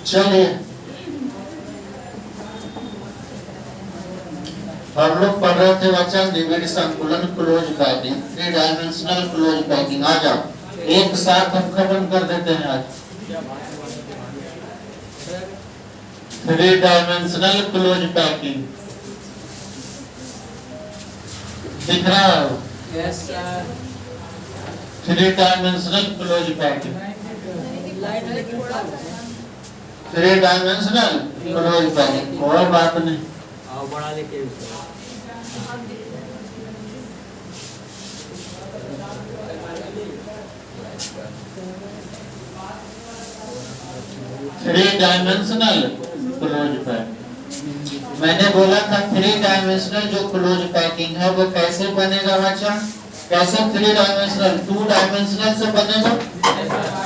चलिए हम लोग पढ़ रहे थे बच्चा निबिड़ संकुलन close packing, 3 dimensional close packing. आ जाओ एक साथ हम खत्म कर देते हैं आज। 3 डायमेंशनल क्लोज पैकिंग दिख रहा है? Yes sir. 3 dimensional close packing, 3 dimensional close packing, और बात नहीं। आओ बड़ा लेके थ्री डायमेंशनल क्लोज पैकिंग। मैंने बोला था 3 डायमेंशनल जो क्लोज पैकिंग है वो कैसे बनेगा बच्चा? कैसे 3 डायमेंशनल? 2 डायमेंशनल से बनेगा।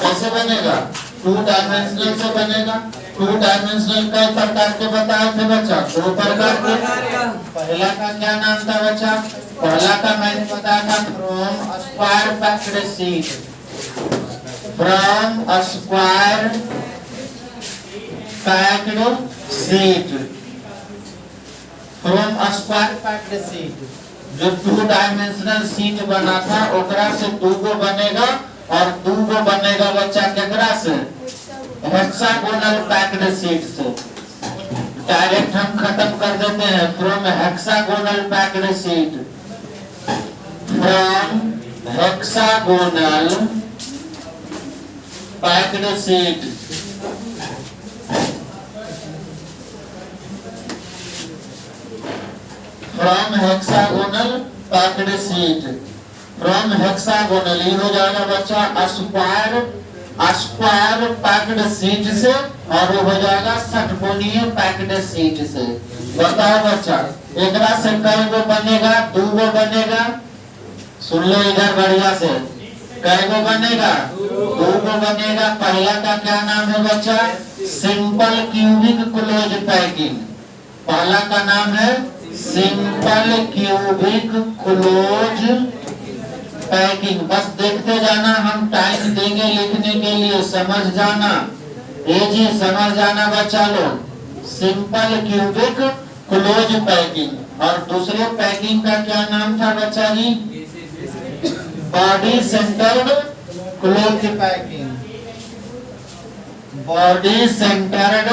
कैसे बनेगा? 2 डायमेंशनल से बनेगा। 2 डायमेंशनल कई प्रकार के बताए थे बच्चा? 2 प्रकार के। पहला का क्या नाम था बच्चा? पहला का मैंने बताया था from square packed sheet. From square packed sheet, from square packed sheet. जो 2 डायमेंशनल शीट बना था ओकरा से 2 गो बनेगा, और 2 गो बनेगा बच्चा केकरा से? हेक्सागोनल पैक्ड शीट से। डायरेक्ट हम खत्म कर देते हैं। From hexagonal packed sheet, from hexagonal packed sheet, from hexagonal packed sheet. From hexagonal ये हो जाएगा बच्चा स्क्वायर पैक्ड शीट से, और वो हो जाएगा षटकोणीय पैक्ड शीट से। बताओ बच्चा एकरा से कई गो बनेगा? 2 गो बनेगा। सुन लो इधर बढ़िया से, कई गो बनेगा? 2 गो बनेगा। पहला का क्या नाम है बच्चा? Simple cubic close packing. पहला का नाम है सिंपल क्यूबिक क्लोज पैकिंग। बस देखते जाना, हम टाइम देंगे लिखने के लिए, समझ जाना। ये जी समझ जाना बच्चा लोग। Simple cubic close packing. और दूसरे पैकिंग का क्या नाम था बच्चा जी? Body centred close packing. Body centred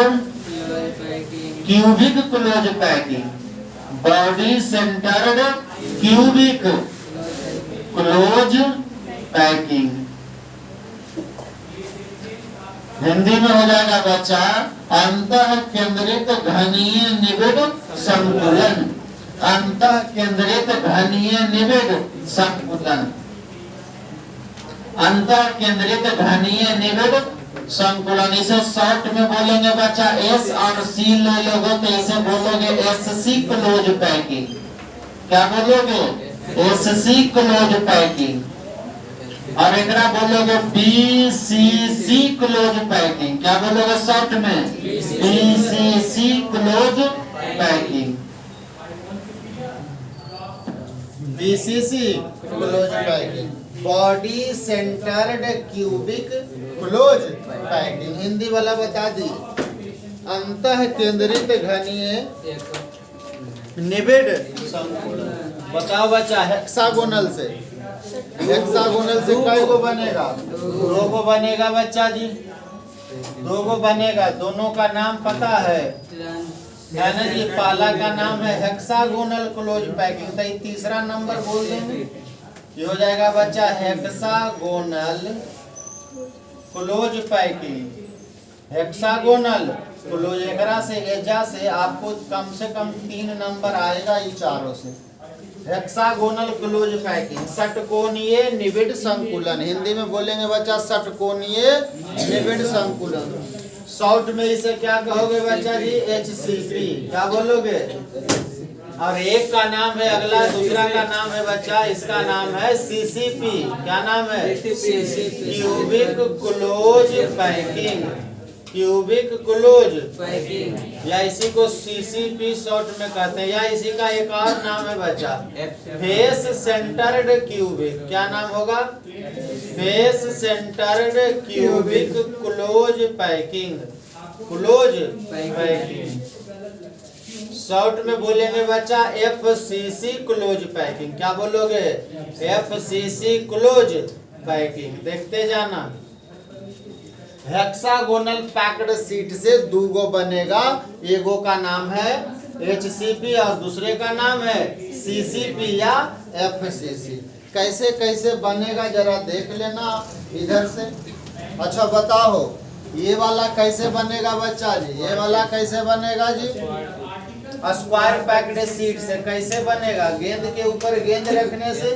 cubic close packing. Body centred cubic close packing. Hindi में हो जाएगा बच्चा अंतः केंद्रित घनीय निबिड़ संकुलन। अंतः केंद्रित घनीय निबिड़ संकुलन। अंतः केंद्रित घनीय निबिड़ संकुलन। इसे शॉर्ट में बोलेंगे बच्चा एस और सी ले लोगे तो इसे बोलोगे एससी क्लोज पैकिंग। क्या बोलोगे? SC close packing. और एकरा बोलोगे बीसीसी क्लोज पैकिंग। क्या बोलोगे शॉर्ट में? BCC close packing. BCC close packing, body centred cubic close packing. Hindi वाला बता दी, अंतः केंद्रित घनीय निबिड़ संकुलन। बताओ बच्चा हेक्सागोनल से, हेक्सागोनल से कई गो बनेगा? 2 गो बनेगा बच्चा जी, 2 गो बनेगा। दोनों का नाम पता है ना जी? पहला का नाम है हेक्सागोनल क्लोज पैकिंग। तो ये तीसरा नंबर बोल देंगे, ये हो जाएगा बच्चा hexagonal close packing. Hexagonal close, एकरा से एजा से आपको कम से कम 3 नंबर आएगा ये चारों से। हेक्सागोनल क्लोज पैकिंग, षटकोणीय निबिड़ संकुलन। हिंदी में बोलेंगे बच्चा षटकोणीय निबिड़ संकुलन। शॉर्ट में इसे क्या कहोगे बच्चा जी? HCP। क्या बोलोगे? और एक का नाम है अगला, दूसरा का नाम है बच्चा, इसका नाम है CCP। क्या नाम है? Cubic close packing. Cubic close packing, या इसी को CCP शॉर्ट में कहते हैं। या इसी का एक और नाम है बच्चा फेस सेंटर्ड क्यूबिक। क्या नाम होगा? Face centred cubic close packing, close packing. Short में बोलेंगे बच्चा FCC क्लोज पैकिंग। क्या बोलोगे? FCC close packing. देखते जाना। हेक्सागोनल पैक्ड सीट से दूगो बनेगा, एगो का नाम है HCP और दूसरे का नाम है CCP या FCC। कैसे कैसे बनेगा जरा देख लेना इधर से। अच्छा बताओ ये वाला कैसे बनेगा बच्चा जी? ये वाला कैसे बनेगा जी? स्क्वायर पैक्ड सीट से कैसे बनेगा? गेंद के ऊपर गेंद रखने से।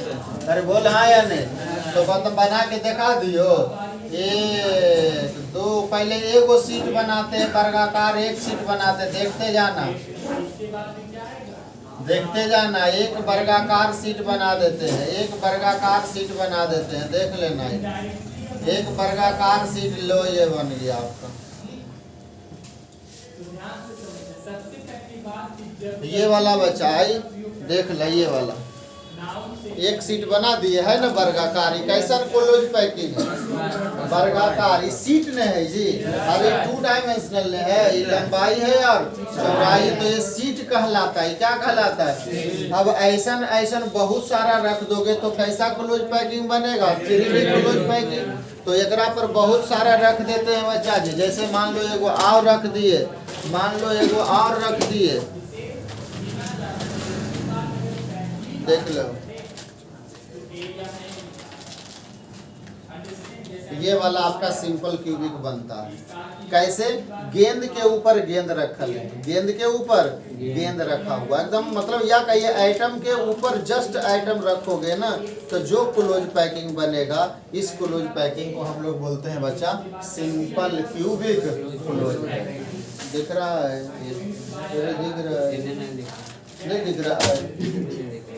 अरे बोल हाँ या नहीं? तो बना के दिखा दियो। एक दो, पहले एगो सीट बनाते हैं वर्गाकार, एक सीट बनाते, देखते जाना देखते जाना। एक वर्गाकार सीट बना देते हैं, एक वर्गाकार सीट बना देते हैं, देख लेना। एक वर्गाकार सीट लो, ये बन गया आपका। ये वाला बच्चा आई, देख लो ये वाला एक सीट बना दिए है ना वर्गाकार। कैसा क्लोज पैकिंग है? वर्गाकार सीट ने है जी। अरे 2 डायमेंशनल है, ये लंबाई है और चौड़ाई, तो ये सीट कहलाता है। क्या कहलाता है? अब ऐसा ऐसा बहुत सारा रख दोगे तो कैसा क्लोज पैकिंग बनेगा? 3D close packing. तो एकरा पर बहुत सारा रख देते हैं बच्चा जी। जैसे मान लो एगो और रख दिए, मान लो एगो और रख दिए, देख लो ये वाला आपका सिंपल क्यूबिक बनता है। कैसे? गेंद के ऊपर गेंद रखल है, गेंद के ऊपर गेंद रखा हुआ एकदम, मतलब या कहिए आइटम के ऊपर जस्ट आइटम रखोगे ना, तो जो क्लोज पैकिंग बनेगा, इस क्लोज पैकिंग को हम लोग बोलते हैं बच्चा सिंपल क्यूबिक क्लोज पैकिंग। दिख रहा है? दिख रहा है? नहीं दिख रहा है?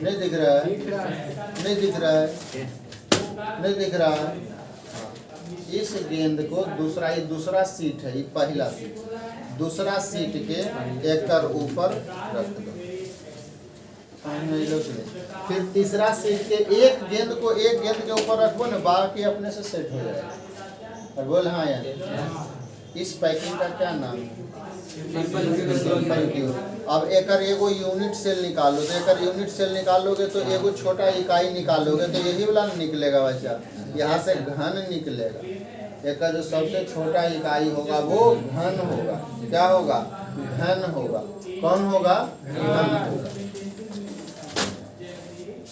नहीं दिख रहा है? नहीं दिख रहा है? नहीं दिख रहा है? इस गेंद को दूसरा सीट है, ये पहला सीट, दूसरा सीट के एकर ऊपर रख दो। फिर तीसरा सीट के एक गेंद के ऊपर रखो ना, बाकी अपने से सेट हो जाएगा। और बोल हाँ यार, इस पैकिंग का क्या नाम है? अब एकर एगो यूनिट सेल निकालो, तो एकर यूनिट सेल निकालोगे तो एगो छोटा इकाई निकालोगे तो यही वाला निकलेगा बच्चा। यहाँ से घन निकलेगा। एकर जो सबसे छोटा इकाई होगा वो घन होगा। क्या होगा? घन होगा। कौन होगा? घन होगा।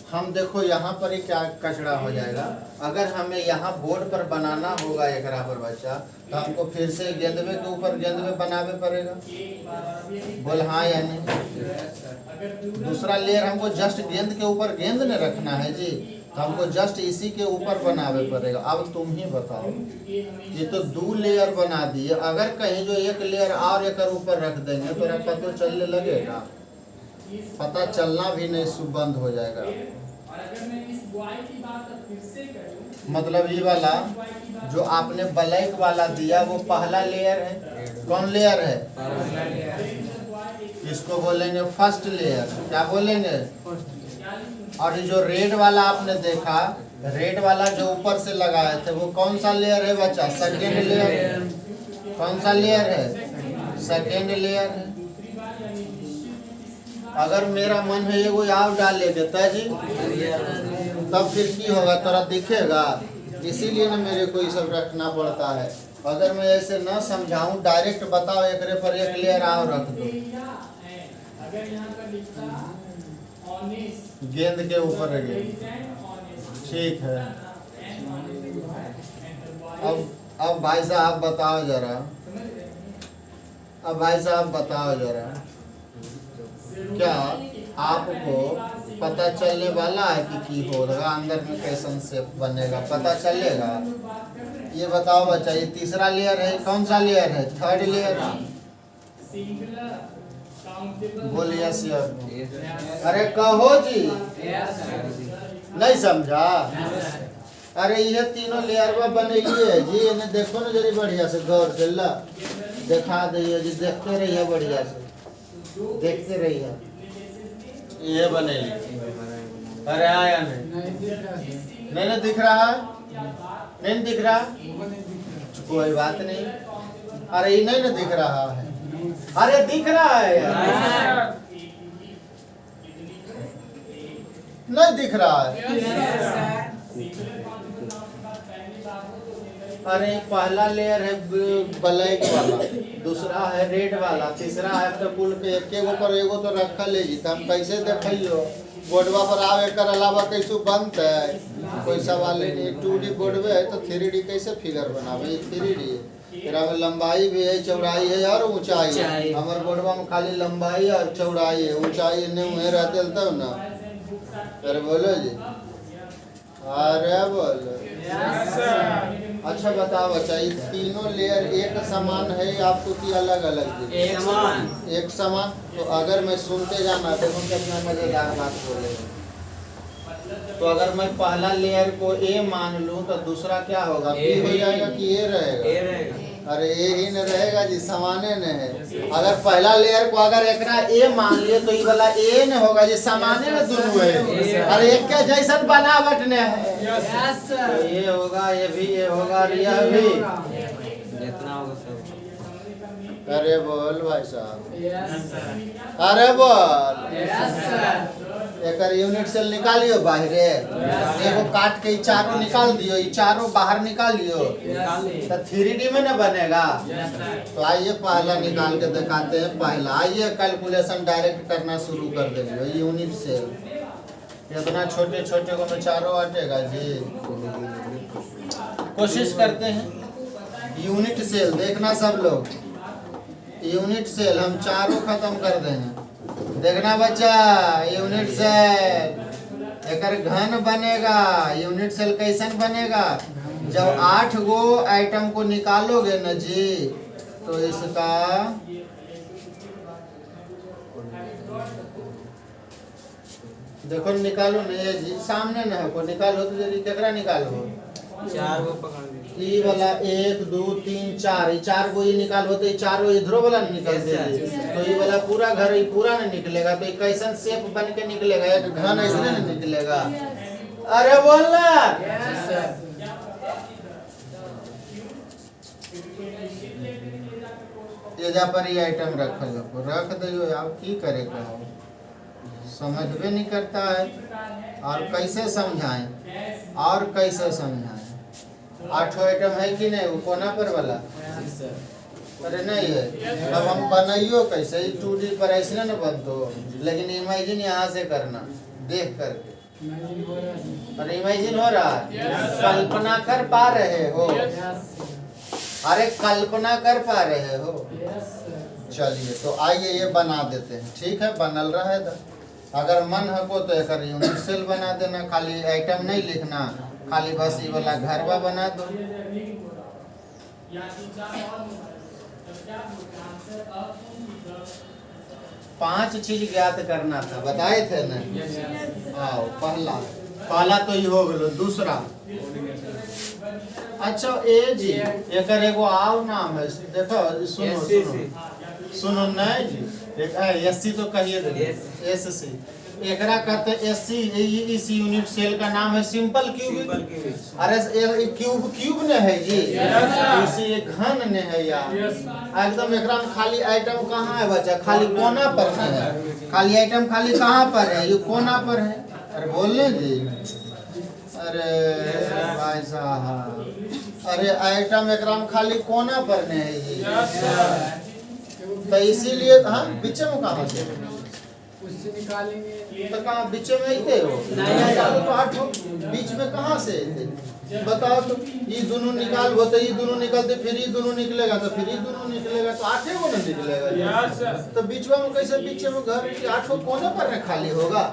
हम देखो यहाँ पर ही क्या कचरा हो जाएगा। अगर हमें यहाँ बोर्ड पर बनाना होगा एकरा पर बच्चा, तो हमको फिर से गेंदवे के ऊपर गेंदवे बनावे पड़ेगा। बोल हाँ या नहीं? दूसरा लेयर हमको जस्ट गेंद के ऊपर गेंद ने रखना है जी, तो हमको जस्ट इसी के ऊपर बनावे पड़ेगा। अब तुम ही बताओ, ये तो 2 लेयर बना दिए, अगर कहीं जो एक लेयर और एक ऊपर रख देंगे तो पता चलने लगेगा? पता चलना भी नहीं, सुबंद हो जाएगा। मतलब ये वाला जो आपने ब्लैक वाला दिया वो पहला लेयर है। कौन लेयर है? इसको बोलेंगे फर्स्ट लेयर। क्या बोलेंगे? और जो रेड वाला आपने देखा, रेड वाला जो ऊपर से लगाए थे वो कौन सा लेयर है बच्चा? Second layer. कौन सा लेयर है? सेकेंड लेयर है। अगर मेरा मन है ये कोई और डाल ले देता जी, तब फिर की होगा? तोरा दिखेगा? इसीलिए ना मेरे को ये सब रखना पड़ता है। अगर मैं ऐसे न समझाऊं, डायरेक्ट बताओ एकरे पर एक लेयर और रख दो, गेंद के ऊपर गेंद, ठीक है। अब भाई साहब बताओ जरा, अब भाई साहब बताओ जरा, क्या आपको पता चलने वाला है कि होगा अंदर में कैसन शेप बनेगा? पता चलेगा? ये बताओ बच्चा, ये तीसरा लेयर है, कौन सा लेयर है? Third layer. बोलिए सर। अरे कहो जी, नहीं समझा? अरे ये तीनों लेयर बनेगी है जी। इन्हें देखो ना जरी बढ़िया से, गौर से ला दिखा दिए जी, देखते रहिए बढ़िया से, देखते रहिए। ये बनेगी। अरे आया नहीं, नहीं दिख रहा है? नहीं दिख रहा, कोई बात नहीं। अरे ये नहीं ना दिख रहा है, अरे दिख रहा है यार, नहीं दिख रहा है। अरे पहला लेयर है ब्लैक वाला, दूसरा है रेड वाला, तीसरा है तो कुल के एकेगो पर एगो तो रखल है जी, तो हम कैसे देखियो बोर्डवा पर आवे कर अलावा कैसे बनता है, कोई सवाल ही नहीं। 2D बोर्ड है तो 3D कैसे फिगर बनावे, ये 3D है, फिर हमें लंबाई भी है, चौड़ाई है और ऊंचाई है। हमारे बोर्डवा में खाली लंबाई और चौड़ाई है, ऊंचाई नहीं हुए रहते तब ना। अरे बोलो जी, अरे बोलो। अच्छा बताओ बच्चा, ये तीनों लेयर एक समान है आपको कि अलग अलग? एक समान। एक समान। तो अगर मैं सुनते जाना, देखो कितना मजेदार बात बोले। तो अगर मैं पहला लेयर को ए मान लूं तो दूसरा क्या होगा, बी हो जाएगा कि ए रहेगा? ए रहेगा। अरे ए ही न रहेगा जी, समाने न है। अगर पहला लेयर को अगर एकरा ए मान लिए तो ये वाला ए न होगा जी, समाने न दोनों है। अरे एक के जैसा बनावट ने है, तो ये होगा, ये भी ये होगा और यह भी जितना होगा सब। अरे बोल भाई साहब, अरे बोल। एकर यूनिट सेल निकालियो बाहरे, एगो काट के चारों निकाल दियो, ये चारों बाहर निकालियो तो 3D में न बनेगा। तो आइए पहला निकाल के दिखाते हैं। पहला आइए कैलकुलेशन डायरेक्ट करना शुरू कर देंगे। यूनिट सेल इतना छोटे छोटे को में चारों हटेगा जी, कोशिश करते हैं। यूनिट सेल देखना सब लोग, यूनिट सेल हम चारों खत्म कर देंगे। देखना बच्चा, यूनिट सेल एकर घन बनेगा। यूनिट सेल कैसन बनेगा, जब 8 गो आइटम को निकालोगे न जी, तो इसका देखो निकालो न ये जी, सामने न है को निकालो तो जल्दी केकरा निकालो, चार को पकड़ ई वाला 1 2 3 4, ये 4 को ये निकाल होते, चारों इधरों वाला निकल दे, तो ये वाला पूरा घर ये पूरा नहीं निकलेगा। तो ये कैसन शेप बन के निकलेगा, एक घन ऐसे नहीं निकलेगा। अरे बोलना, ये जा पर ये आइटम रख दो, आप की करेगा, समझ भी नहीं करता है। और कैसे समझाएं, और कैसे समझाएं? 8 आइटम है कि नहीं, वो कोना पर वाला? अरे नहीं है। अब हम बनाइयो कैसे, 2D पर ऐसे न बनतो, लेकिन इमेजिन यहाँ से करना देख करके। अरे इमेजिन हो रहा है, कल्पना कर पा रहे हो? अरे कल्पना कर पा रहे हो? चलिए तो आइए ये बना देते हैं। ठीक है, बनल रहे था। अगर मन हो तो एक यूनिट सेल बना देना, खाली आइटम नहीं लिखना, खाली बस ये वाला घरवा बना दो। पांच चीज ज्ञात करना था, बताए थे ना? आओ पहला तो ये हो गलो। दूसरा, अच्छा ए जी एक एगो आओ नाम है, देखो सुनो नहीं जी, एक एससी तो कहिए दे, एससी एकरा कहते एससी। इस यूनिट सेल का नाम है सिंपल क्यूबिक। अरे क्यूब ने है जी, इसी एक घन ने है यार एकदम। एकरा में खाली आइटम कहाँ है बच्चा, खाली कोना पर है, खाली आइटम खाली कहाँ पर है, ये कोना पर है। अरे बोलने जी, अरे भाई साहब, अरे आइटम एकरा में खाली कोना पर ने है जी, तो इसीलिए हाँ बीच में कहाँ से उससे निकालेंगे तो कहाँ बीच में ही थे हो? तो 8 बीच में कहाँ से थे बताओ? तो ये दोनों निकाल होते, ये दोनों निकलते, फिर ये दोनों निकलेगा, तो फिर ये दोनों निकलेगा, तो 8 को ना निकलेगा। तो बीच में कैसे, बीच में घर 8 कोने पर न खाली होगा?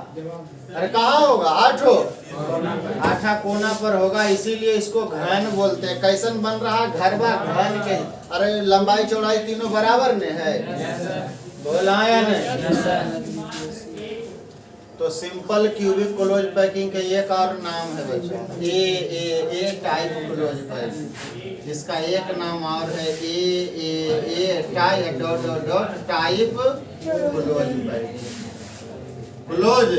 अरे कहाँ होगा, 8 कोना पर होगा, इसीलिए इसको घन बोलते हैं। कैसन बन रहा घरवा, घन के। अरे लंबाई चौड़ाई तीनों बराबर ने है, बोला या नहीं? तो सिंपल क्यूबिक क्लोज पैकिंग के एक और नाम है बच्चों, ए टाइप क्लोज पैकिंग। इसका एक नाम और है A type dot type close packing. Close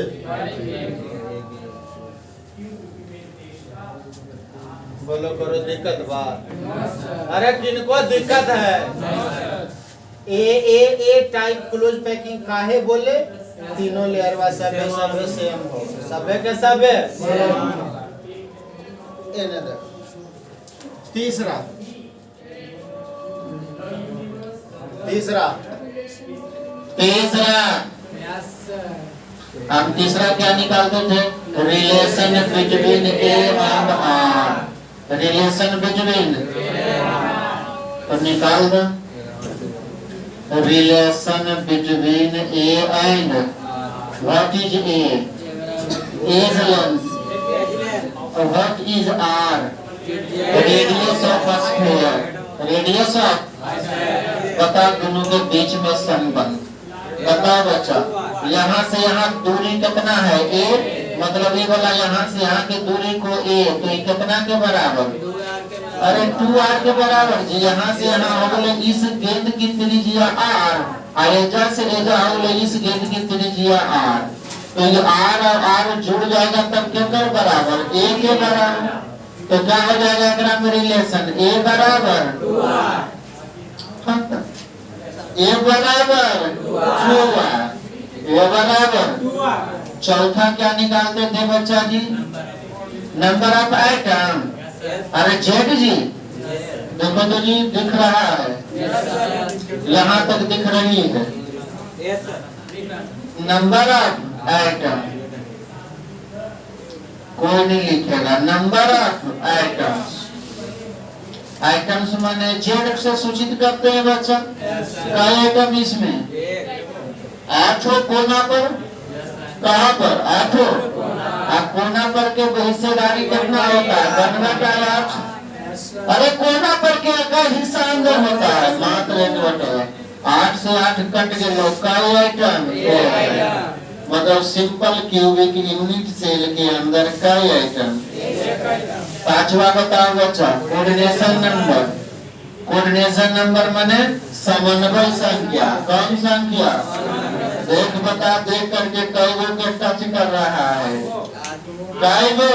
बोलो करो दिक्कत बा। नो सर अरे किनको दिक्कत है? ए टाइप क्लोज पैकिंग काहे बोले? तीनों लेयर वा सबे सेम हो, सबे के सबे एने दे। तीसरा यस सर हम तीसरा क्या निकालते थे? Relation between A and R. Relation between तो निकाल दो। Relation between A and what is A? Edge length. What is R? Radius of sphere. Radius of बता दोनों के बीच में संबंध बताओ बच्चा। यहाँ से यहाँ दूरी कितना है? ए मतलब ये वाला यहाँ से यहाँ की दूरी को ए तो ये कितना के बराबर? अरे 2r के बराबर जी। यहाँ से यहाँ हो गए इस गेंद की त्रिज्या r, एजा से एजा हो गए इस गेंद की त्रिज्या r। तो ये r और r जुड़ जाएगा तब क्या कर बराबर? a के बराबर। तो क्या हो जाएगा एकरा में रिलेशन? a बराबर 2r, a बराबर 2r, a बराबर। चौथा क्या निकालते थे बच्चा जी? Number of item. अरे जेड जी देखो तो जी दिख रहा है, यहाँ तक दिख रही है। नंबर ऑफ आइटम कोई नहीं लिखेगा। नंबर ऑफ आइटम्स, आइटम्स माने जेड से सूचित करते हैं बच्चा। कई आइटम इसमें? 8 कोना पर। कहाँ पर? 8 कोना पर के हिस्सेदारी कितना होता है? बनवा का 8। अरे कोना पर के का हिस्सा अंदर होता है मात्र 1/8 से 8 कट के लोग का आइटम मतलब सिंपल क्यूबिक यूनिट सेल के अंदर का आइटम। पांचवा बताओ बच्चा कोऑर्डिनेशन नंबर। कोऑर्डिनेशन नंबर माने समन्वय संख्या। कौन संख्या? देख बता देख करके कई गो के टच कर रहा है? कई गो?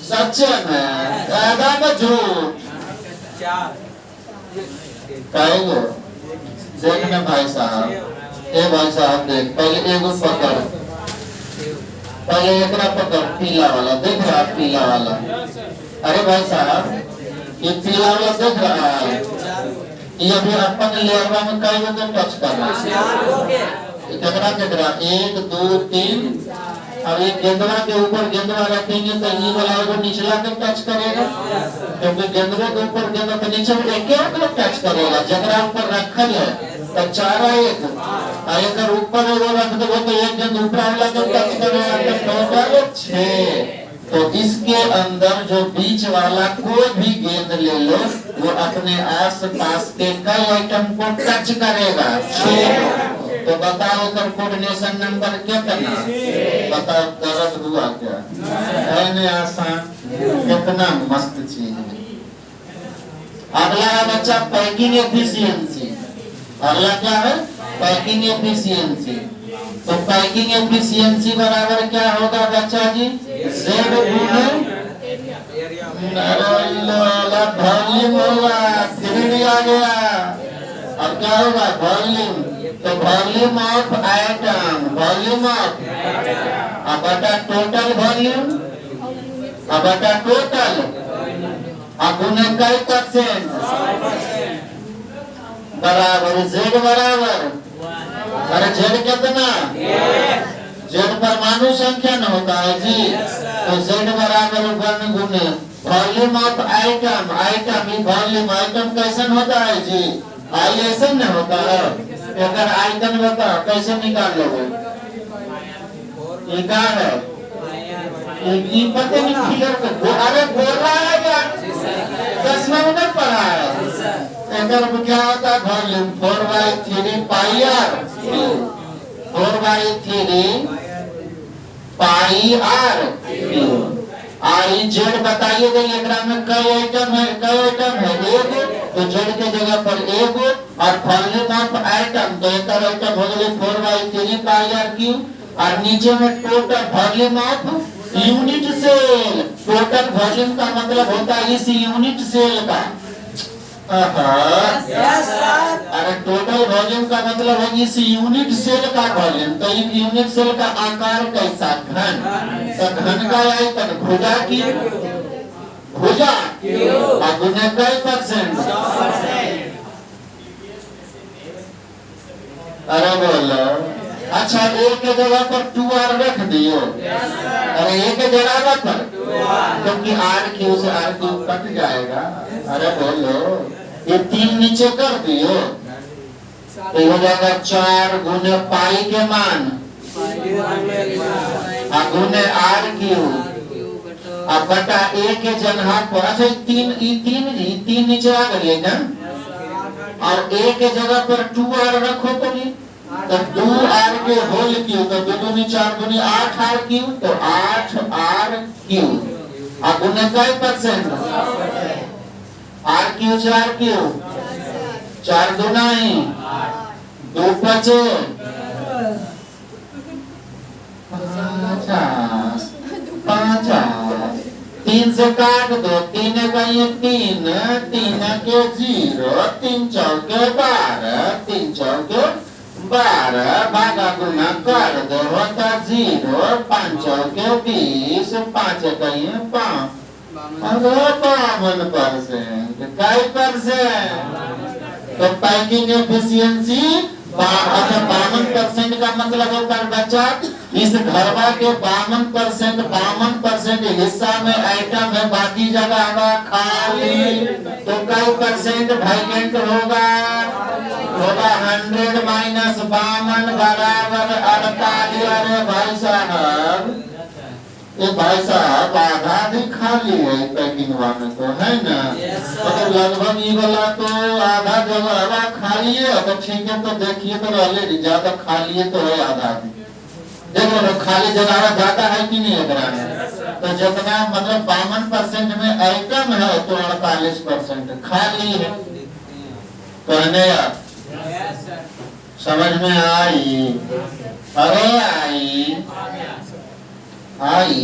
सच में ज्यादा में झूठ? कई गो? देखना भाई साहब, ए भाई साहब देख पहले एगो पकड़, पहले एकरा पकड़ पीला वाला देख रहा पीला वाला। अरे भाई साहब ये पीला वाला देख रहा है? ये भी अपन लेयरवा में कई गो के टच कर रहा है? कितना कितना? 1 2 3। अब ये गेंदवा के ऊपर गेंदवा रखेंगे तो ये वाला वो निचला के टच करेगा, क्योंकि गेंदवे के ऊपर गेंदा तो नीचे एक के टच करेगा। जगरा ऊपर रखल है तो 4 1 अगर ऊपर वो रख दो तो एक गेंद ऊपर वाला के टच करेगा तो टोटल 6। तो इसके अंदर जो बीच वाला कोई भी गेंद ले लो वो अपने आस पास के कई आइटम को टच करेगा 6। तो बताओ कर कोऑर्डिनेशन नंबर कितना? बताओ दर्द हुआ क्या? है आसान? कितना मस्त चीज है। अगला है बच्चा पैकिंग एफिशिएंसी। अगला क्या है? Packing efficiency. तो पैकिंग एफिशिएंसी बराबर क्या होगा बच्चा जी? Z गुणे वॉल्यूम होगा। 3D आ गया। अब क्या होगा? वॉल्यूम। तो volume of item, volume of अब बटा टोटल वॉल्यूम, अब बटा टोटल अब गुने कई परसेंट बराबर Z बराबर। अरे Z कितना? Z परमाणु संख्या न होता है जी। तो Z बराबर 1 गुने वॉल्यूम ऑफ आइटम। आइटम ये वॉल्यूम आइटम कैसे होता है जी? आई ऐसे न होता है। अगर आइटम बता कैसे निकाल लोगे? ये क्या है? ये पता नहीं फिगर को अरे बोल रहा है क्या? 10वां में पढ़ा है। अगर क्या होता है? Volume 4/3 pi r 4/3 pi r। I Z बताइए गई एकरा में कई आइटम है? कई आइटम है? एक। तो जेड के जगह पर एक और वॉल्यूम ऑफ आइटम तो एक आइटम हो गए 4/3 पाई r क्यूब और नीचे में total volume of unit cell, total volume का मतलब होता है इस यूनिट सेल का। Yes sir. अरे टोटल वॉल्यूम का मतलब है इस यूनिट सेल का वॉल्यूम। तो इन यूनिट सेल का आकार कैसा? घन। तो घन का आयतन भुजा की भुजा और गुने कई परसेंट? अरे बोलो। अच्छा एक के जगह पर 2r रख दियो। अरे एक के जगह पर क्योंकि r³ से r³ कट जाएगा। अरे बोलो ये 3 नीचे कर दियो तो हो जाएगा 4 गुने पाई के मान गुने r³ अब बटा a के जगह पर। अच्छा 3 नीचे आ गई ना और a के जगह पर 2r रखो तो नहीं तो 2r के होल क्यूब तो 2 दूनी 4 दूनी 8r³ तो 8r³ अब गुने कई परसेंट? r³ से r³ 4 दूना 2 बचे 50 3 से काट दो 3 का ये 3 के 0 3 चौके 12 3 चौके 12 भागा गुना कर दो होता 0 5 चौके 20 5 का ये 5 अरे 52% कई परसेंट? तो पैकिंग एफिशिएंसी 52% का मतलब होता है बच्चा इस घरवा के 52% हिस्सा में आइटम है बाकी जगह खाली। तो कई परसेंट वैकेंट होगा? 100 माइनस 52 बराबर 48। अरे भाई साहब ये भाई साहब आधा भी खाली है पैकिंग वाले तो है ना। तो लगभग ये वाला तो आधा जगह खाली है तो ठीक है। तो देखिए तो ऑलरेडी ज्यादा खाली है तो है आधा भी। देखो ना खाली जगह ज्यादा है कि नहीं है? तो जितना मतलब 52% में आइटम है तो 48% खाली है। कहने यार समझ में आई? अरे आई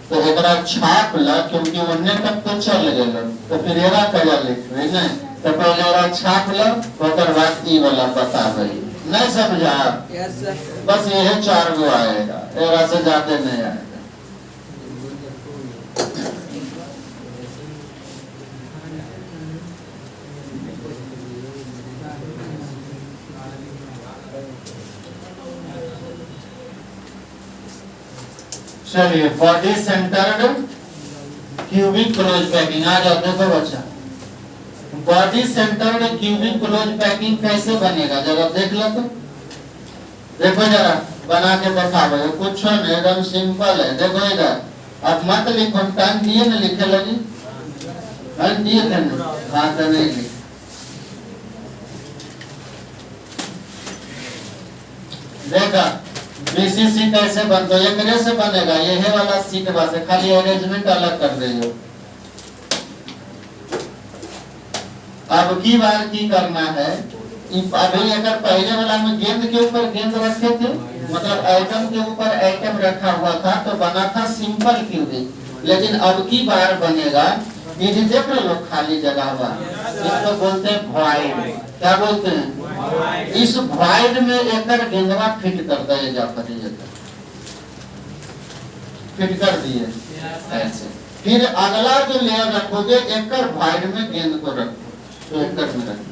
तो एकरा छाप ला क्योंकि उन्ने तक तो चल गए तो फिर एरा कया लिख रहे ना तो पहले एरा छाप ला ओकर बाद ई वाला बता रही नहीं समझा? Yes sir. बस ये 4 गो आएगा एरा से ज्यादा नहीं आएगा। चलिए body centred cubic close packing आ जाओ। देखो बच्चा body centred cubic close packing कैसे बनेगा जरा देख लो। तो देखो जरा बना के बताओ। कुछ नहीं एकदम सिंपल है। देखो इधर अब मत लिखो टाइम दिए ना लिखे लगी दिए थे ना हाँ तो नहीं लिख। देखा बीसीसी कैसे बनता है? एक से बनेगा ये है वाला सीट बस खाली अरेंजमेंट अलग कर देंगे। अब की बार की करना है अभी अगर पहले वाला में गेंद के ऊपर गेंद रखे थे मतलब आइटम के ऊपर आइटम रखा हुआ था तो बना था सिंपल क्यूबिक। लेकिन अब की बार बनेगा ये देख रहे लोग खाली जगह हुआ इसको बोलते हैं वॉइड। क्या बोलते हैं? इस वॉइड में एकर गेंदवा फिट करता है जा फिट कर दिए ऐसे। फिर अगला जो लेयर रखोगे एकर वॉइड में गेंद को रखो तो एकर में रखो।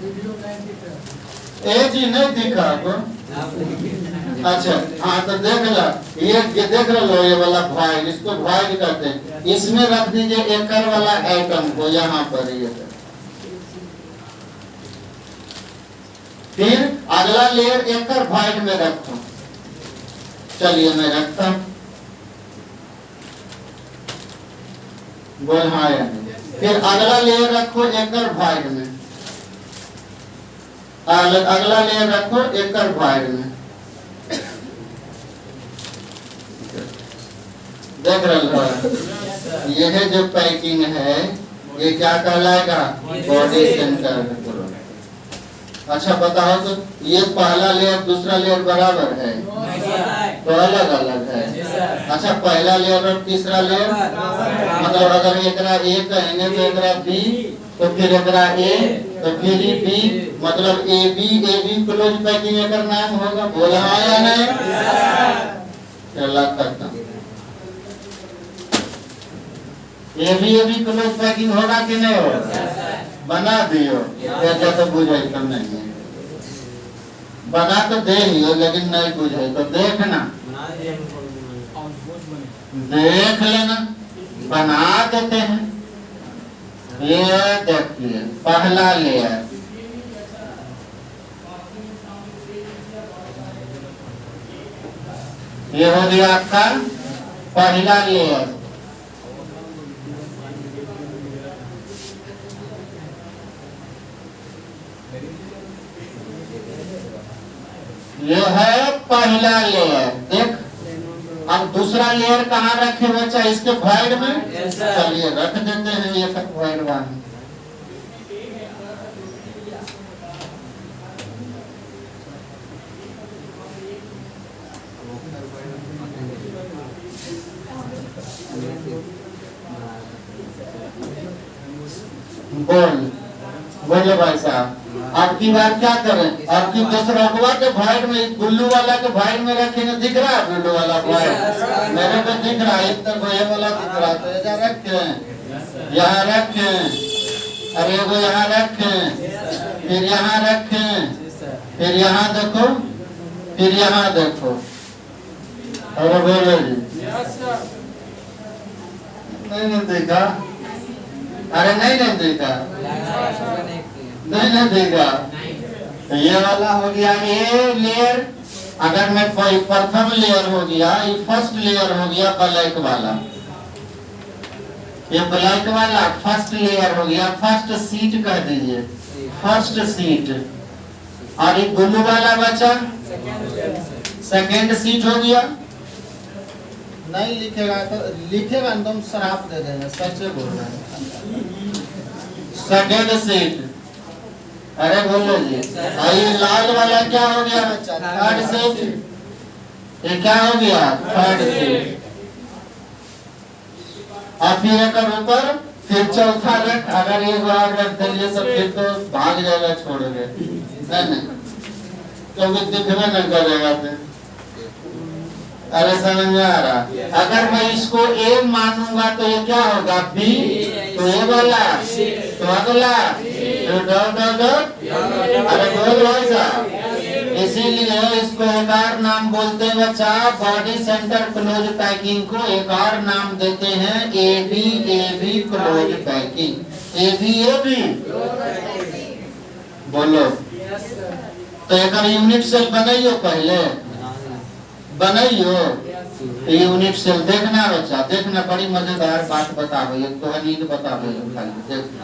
ए जी नहीं दिखा आपको? अच्छा हाँ तो देख लो ये देख लो ये वाला वॉइड इसको वॉइड कहते हैं। इसमें रख दीजिए एकर वाला आइटम को यहाँ पर ये। फिर अगला लेयर एकर वॉइड में रखो। चलिए मैं रखता हूँ बोल हाँ या नहीं। फिर अगला लेयर रखो एकर वॉइड में। अगला लेयर रखो एकर वॉइड में। देख रहे ये है जो पैकिंग है ये क्या कहलाएगा? Body centre. अच्छा बताओ तो ये पहला लेयर दूसरा लेयर बराबर है तो अलग अलग है। अच्छा पहला लेयर और तीसरा लेयर मतलब अगर एकरा ए कहेंगे तो एकरा बी तो फिर एकरा ए तो फिर ही बी मतलब ए बी क्लोज पैकिंग एकर नाम होगा। बोला या नहीं? चला करता ए बी क्लोज पैकिंग होगा कि नहीं होगा? बना दियो ऐसा तो बुझाई तो नहीं है, बना तो दे ही हो लेकिन नहीं बुझाई तो देखना देख लेना बना देते हैं। ये देखिए पहला लेयर ये हो गया आपका पहला लेयर। ये है पहला लेयर। देख अब दूसरा लेयर कहाँ रखे बच्चा? इसके भॉइड में। चलिए रख देते हैं ये तक भॉइड वाला। बोले भाई साहब अब की बार क्या करें? अब की दूसरा के भॉइड में गुल्लू वाला के भॉइड में रखेंगे। दिख रहा है गुल्लू वाला भॉइड मेरे को दिख रहा है, इतना ये वाला दिख रहा है तो इधर रखें, यहाँ रखें, अरे वो यहाँ रखें, फिर यहाँ रखें, फिर यहाँ देखो, फिर यहाँ देखो। अरे बोलो जी नहीं देखा? अरे नहीं देखा? नहीं देगा। तो ये वाला हो गया ए लेयर। अगर मैं प्रथम लेयर हो गया, ये फर्स्ट लेयर हो गया ब्लैक वाला, ये ब्लैक वाला फर्स्ट लेयर हो गया, फर्स्ट सीट कह दीजिए, फर्स्ट सीट। और ये ब्लू वाला बचा सेकेंड सीट हो गया। नहीं लिखेगा तो लिखेगा तुम शराब दे देंगे, सच बोल रहे हैं। Second seat. अरे बोलो जी ये लाल वाला क्या हो गया? Third seat. ये क्या हो गया? Third seat. और फिर एक ऊपर फिर चौथा रख। अगर एक बार रख दिए तो फिर तो भाग जाएगा छोड़ के, नहीं क्योंकि दिखने नहीं करेगा फिर। अरे समझ में आ रहा? अगर मैं इसको ए मानूंगा तो ये क्या होगा? बी। तो ये वाला तो अगला तो अरे बोल ऐसा। इसीलिए इसको एक और नाम बोलते हैं बच्चा, बॉडी सेंटर क्लोज पैकिंग को एक और नाम देते हैं A B close packing. A B बोलो। तो एक यूनिट सेल बनाइयो, पहले बनाइयो यूनिट सेल। देखना बच्चा, देखना बड़ी मजेदार बात बताबो, तो नींद बताबो खाली देखना।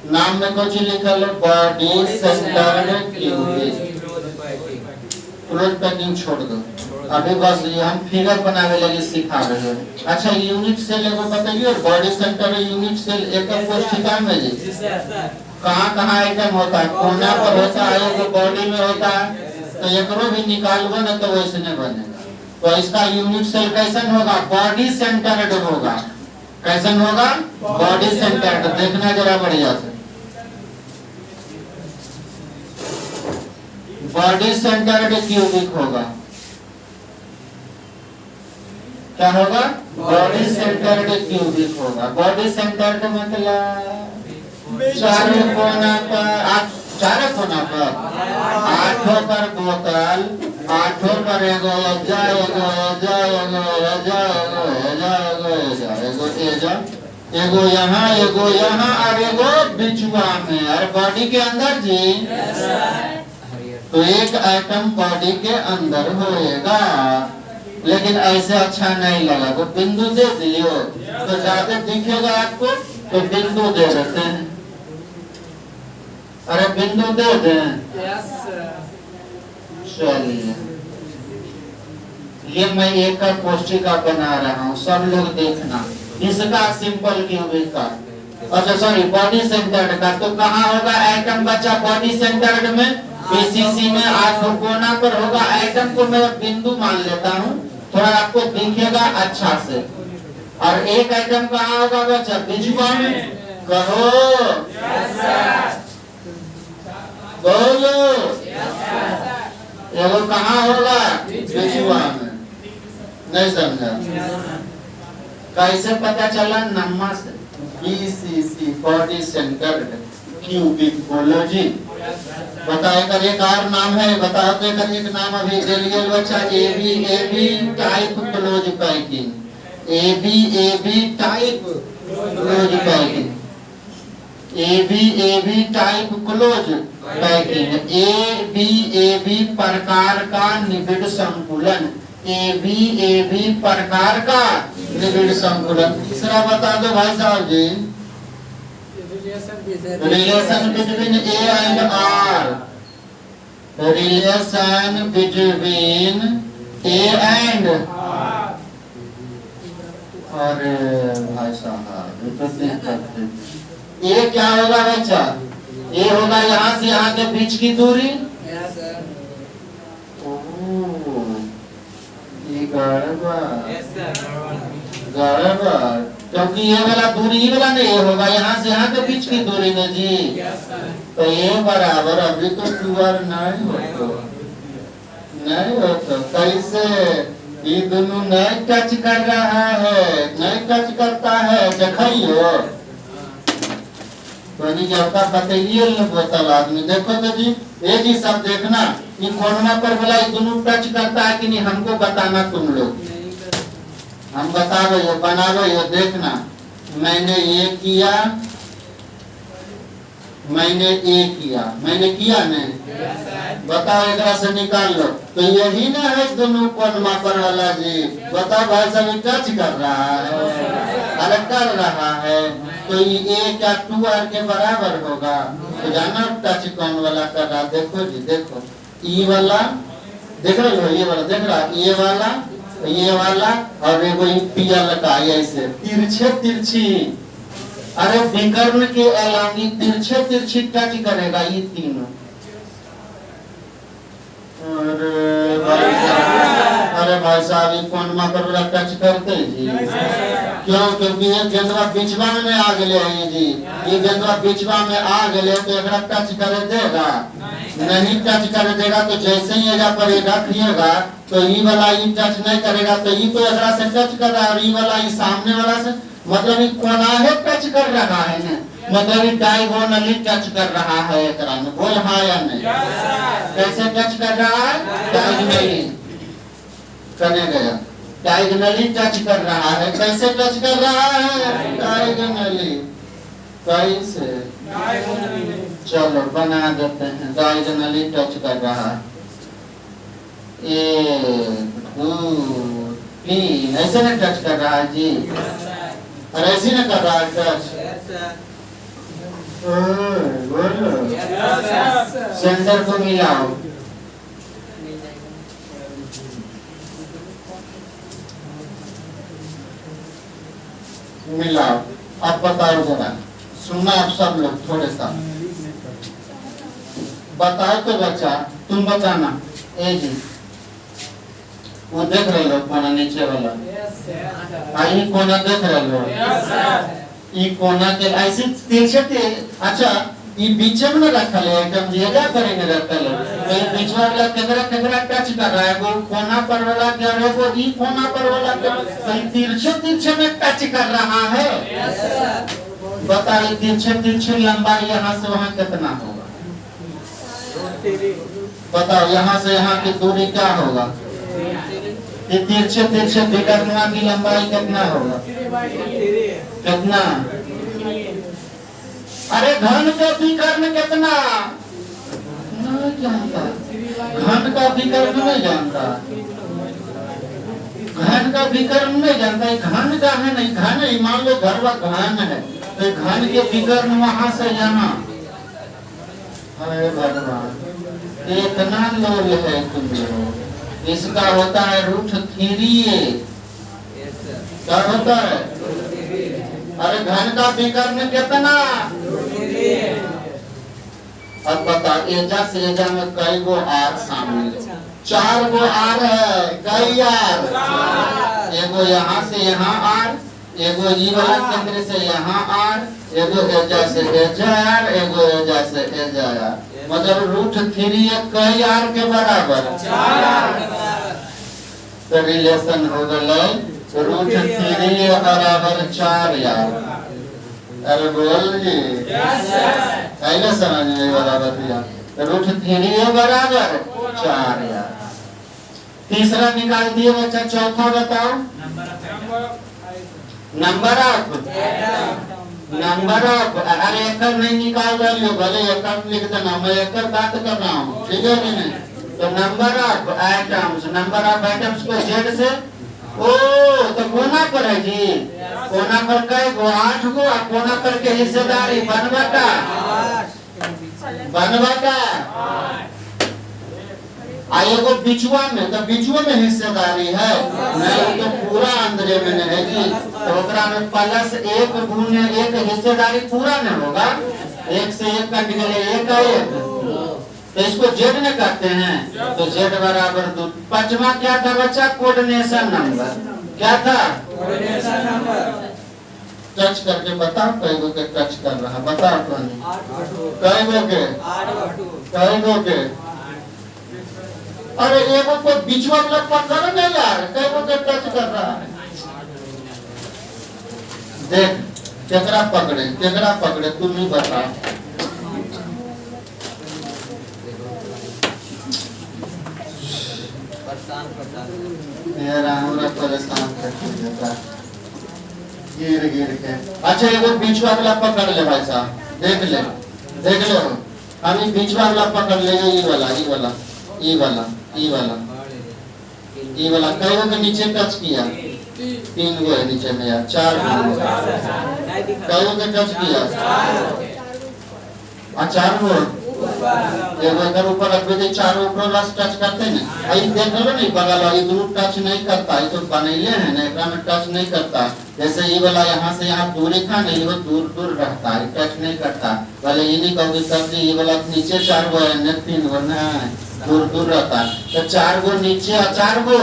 नाम में कुछ लिखल है बॉडी सेंटर्ड क्लोज पैकिंग छोड़ दो अभी, बस ये हम फिगर बनावे लगे सिखा रहे हैं। अच्छा यूनिट सेल एगो बताइए, बॉडी सेंटर यूनिट सेल एक कोशिका में जी कहाँ आइटम होता है? कोना पर होता है, एगो बॉडी में होता है। तो एकरो भी निकालबो ना तो वैसे नहीं बनेगा। तो इसका यूनिट सेल कैसन होगा? बॉडी सेंटर्ड होगा। कैसन होगा? Body centred. देखना जरा बढ़िया से, बॉडी सेंटर्ड क्यूबिक होगा। क्या होगा? बॉडी सेंटर्ड क्यूबिक होगा। बॉडी सेंटर्ड मतलब चारों कोना पर, चारों कोना पर, आठों पर बोतल, आठों पर एगो एजा एगो एजा एगो एजा एगो एजा एगो एजा एगो एजा एगो यहाँ और एगो बिचुआ में। और बॉडी के अंदर जी तो एक आइटम बॉडी के अंदर होएगा, लेकिन ऐसे अच्छा नहीं लगा तो बिंदु दे दियो तो ज्यादा दिखेगा आपको, तो बिंदु दे देते हैं। अरे बिंदु दे दें। चलिए ये मैं एक का कोष्ठिका बना रहा हूँ, सब लोग देखना। इसका सिंपल क्यूबिक का, अच्छा सॉरी बॉडी सेंटर्ड का, तो कहाँ होगा आइटम बच्चा? बॉडी सेंटर्ड में बीसीसी में 8 कोना पर होगा। आइटम को मैं बिंदु मान लेता हूँ, थोड़ा आपको दिखेगा अच्छा से। और एक आइटम कहाँ होगा बच्चा? बिजुआ में। कहो बोलो। एगो कहाँ होगा? बिजुआ में। नहीं समझा? कैसे पता चला? नम्मा से। BCC बॉडी सेंटर्ड क्यूबिकोलॉजी। बताओ एक एक और नाम है, बताओ तो एक नाम अभी दे लिए बच्चा। AB type close packing. AB type close packing. AB type close packing. AB प्रकार का निबिड़ संकुलन। AB प्रकार का निबिड़ संकुलन। तीसरा बता दो भाई साहब जी। Relation between A and R। Relation between A and अरे भाई साहब ये क्या होगा बच्चा? ये होगा यहाँ से यहाँ के बीच की दूरी। ये गड़बड़, क्योंकि ये वाला दूरी ये वाला नहीं होगा, यहाँ से यहाँ के बीच की दूरी में जी। तो ये बराबर अभी तो टूअर नहीं हो तो कैसे ये दोनों नहीं टच कर रहा है? नहीं टच करता है। देखियो तो नहीं जाता बताइए बोतल आदमी। देखो तो जी ये जी सब देखना ये कोरोना पर बोला ये दोनों टच करता है कि नहीं हमको बताना तुम लोग। हम बता रहे हो बना रहे हो देखना। मैंने ये किया, मैंने ये किया, मैंने किया नहीं। बताओ एक से निकाल लो। तो यही ना है दोनों कौन मापर वाला जी। बताओ भाई साहब टच कर रहा है, अलग कर रहा है। तो ये क्या 2R के बराबर होगा? तो जाना टच कौन वाला कर रहा? देखो जी देखो ये वाला देख रहे हो, ये वाला देख रहा, ये वाला और एगो पिया लगा ऐसे तिरछे तिरछी। अरे विकर्ण के अलांगी तिरछे तिरछी टच करेगा ये तीनों। अरे भाई साहब ये कौन माकर वाला टच करते जी? क्यों? क्योंकि ये गेंदवा बीचवा में आ गए है जी। ये गेंदवा बीचवा में आ गए तो एक टच कर देगा नहीं? टच कर देगा तो जैसे ही एगा पर रखिएगा तो ये वाला ये टच नहीं करेगा। तो ये तो एकरा से टच कर रहा है और ये वाला ये सामने वाला से मतलब ये कोना है टच कर रहा है ना, मतलब ये डायगोनली टच कर रहा है एकरा में। बोल हाँ या नहीं? कैसे टच कर रहा है? डायगोनली करने गया, डायगोनली टच कर रहा है। कैसे टच कर रहा है? डायगोनली। कैसे? चलो बना देते हैं। डायगोनली टच कर रहा है। 1 2 3 ऐसे ना टच कर रहा है जी। और ऐसे ना कर रहा है टच। सेंटर को मिलाओ। मिलाओ। अब बताओ जरा, सुनना आप सब लोग थोड़े सा बताओ तो बच्चा तुम बताना। ए जी वो देख रहे हो कोना नीचे वाला? आई कोना देख रहे हो? ये कोना के ऐसे तिरछे। अच्छा ये बीच में रखल है एकदम जगह करेंगे रखल है। तो ये बीच वाला केकरा टच कर रहा है? वो कोना पर वाला क्या है? वो ई कोना पर वाला तो तिरछे में टच कर रहा है। बताइए तिरछे लंबाई यहाँ से वहाँ कितना होगा? बताओ यहाँ से यहाँ की दूरी क्या होगा? तिरछे विकर्णों की लंबाई कितना होगा? कितना? अरे घन का विकर्ण कितना? नहीं जानता। घन का विकर्ण नहीं जानता। घन का विकर्ण नहीं जानता। घन का है नहीं, घन है मान लो घर व घन है तो घन के विकर्ण वहां से यहाँ। अरे भगवान इतना लोग है तुम लोग। इसका होता है √3। क्या होता है? अरे घन का विकर्ण कितना? अब बता एजा से एजा में कई गो R शामिल है? 4 गो आर है, कई आर? एगो यहाँ से यहाँ आर, एगो ई वाला केंद्र से यहाँ आर, एगो एजा से एजा आर, एगो एजा से एजा आर। मतलब √3 कई आर के बराबर? 4 आर के बराबर। तो रिलेशन हो गए √3 बराबर 4 आर। अरे बोल जी, कैसे समझ में बराबर दिया? √3 बराबर 4 आर। तीसरा निकाल दिए बच्चा, चौथा बताओ। नंबर ऑफ अरे एकड़ नहीं निकाल रही हो, भले एकड़ लिख देना, मैं एकड़ बात कर रहा हूँ, ठीक है कि नहीं? तो नंबर ऑफ आइटम्स को जेड से, ओ तो कोना पर है जी, कोना पर कई गो? 8 गो। कोना पर के हिस्सेदारी बनबटा एगो बिचुआ में, तो बिचुआ में हिस्सेदारी है नहीं, तो पूरा अंदरे में नहीं है जी। तो ओकरा में +1 गुने 1 हिस्सेदारी पूरा नहीं होगा, 1 से 1 कट गए, 1 का 1, तो इसको जेड में करते हैं, तो जेड बराबर 2। पांचवा क्या था बच्चा? Coordination number. क्या था? Coordination number. टच करके बताओ, कई गो के टच कर रहा, बताओ कौन? 8 कई गो के? 8 कई गो के? अरे एगो को बिचवा वाला पकड़ नहीं यार, कई गो के टच कर रहा है? देख केकरा पकड़े तुम ही बताओ। मेरा हमरा परेशान कर देता गिर के। अच्छा एगो बीचवा वाला पकड़ ले भाई साहब, देख ले हम बीचवा वाला पकड़ ले, ई वाला कई गो के नीचे टच किया? 3 गो है नीचे में यार, 4 गो कई गो के टच किया? 4 गो। एगो इधर ऊपर रख दे, 4 ऊपर वाला टच करते हैं ना, आई देख लो नहीं, बगल वाली दोनों टच नहीं करता, ये तो बनैले हैं ना, एकरा में टच नहीं करता। जैसे ये वाला यहाँ से यहाँ दूरी था ना, ये दूर रहता है, टच नहीं करता। वाले ये नहीं कहोगे सर जी ये वाला नीचे 4 गो है न 3 गो ना, दूर रहता है। तो 4 गो नीचे और 4 गो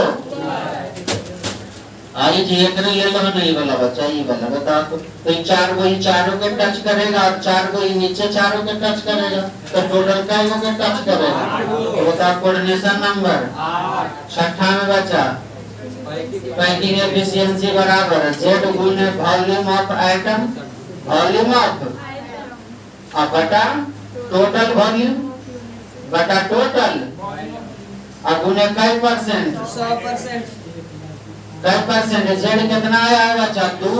आई जी, एक ले लो ना, ये वाला बच्चा, ये वाला बताओ तो ये 4 गो ही चारों के टच करेगा, और 4 गो ही नीचे चारों के टच करेगा, तो टोटल कई गो के टच करेगा? तो बताओ कोऑर्डिनेशन नंबर। छठा में बच्चा पैकिंग एफिशिएंसी बराबर जेड गुने volume of item, volume of बटा टोटल वॉल्यूम बटा टोटल गुने कई परसेंट? 100%। कई परसेंट? जेड कितना आया बच्चा? 2,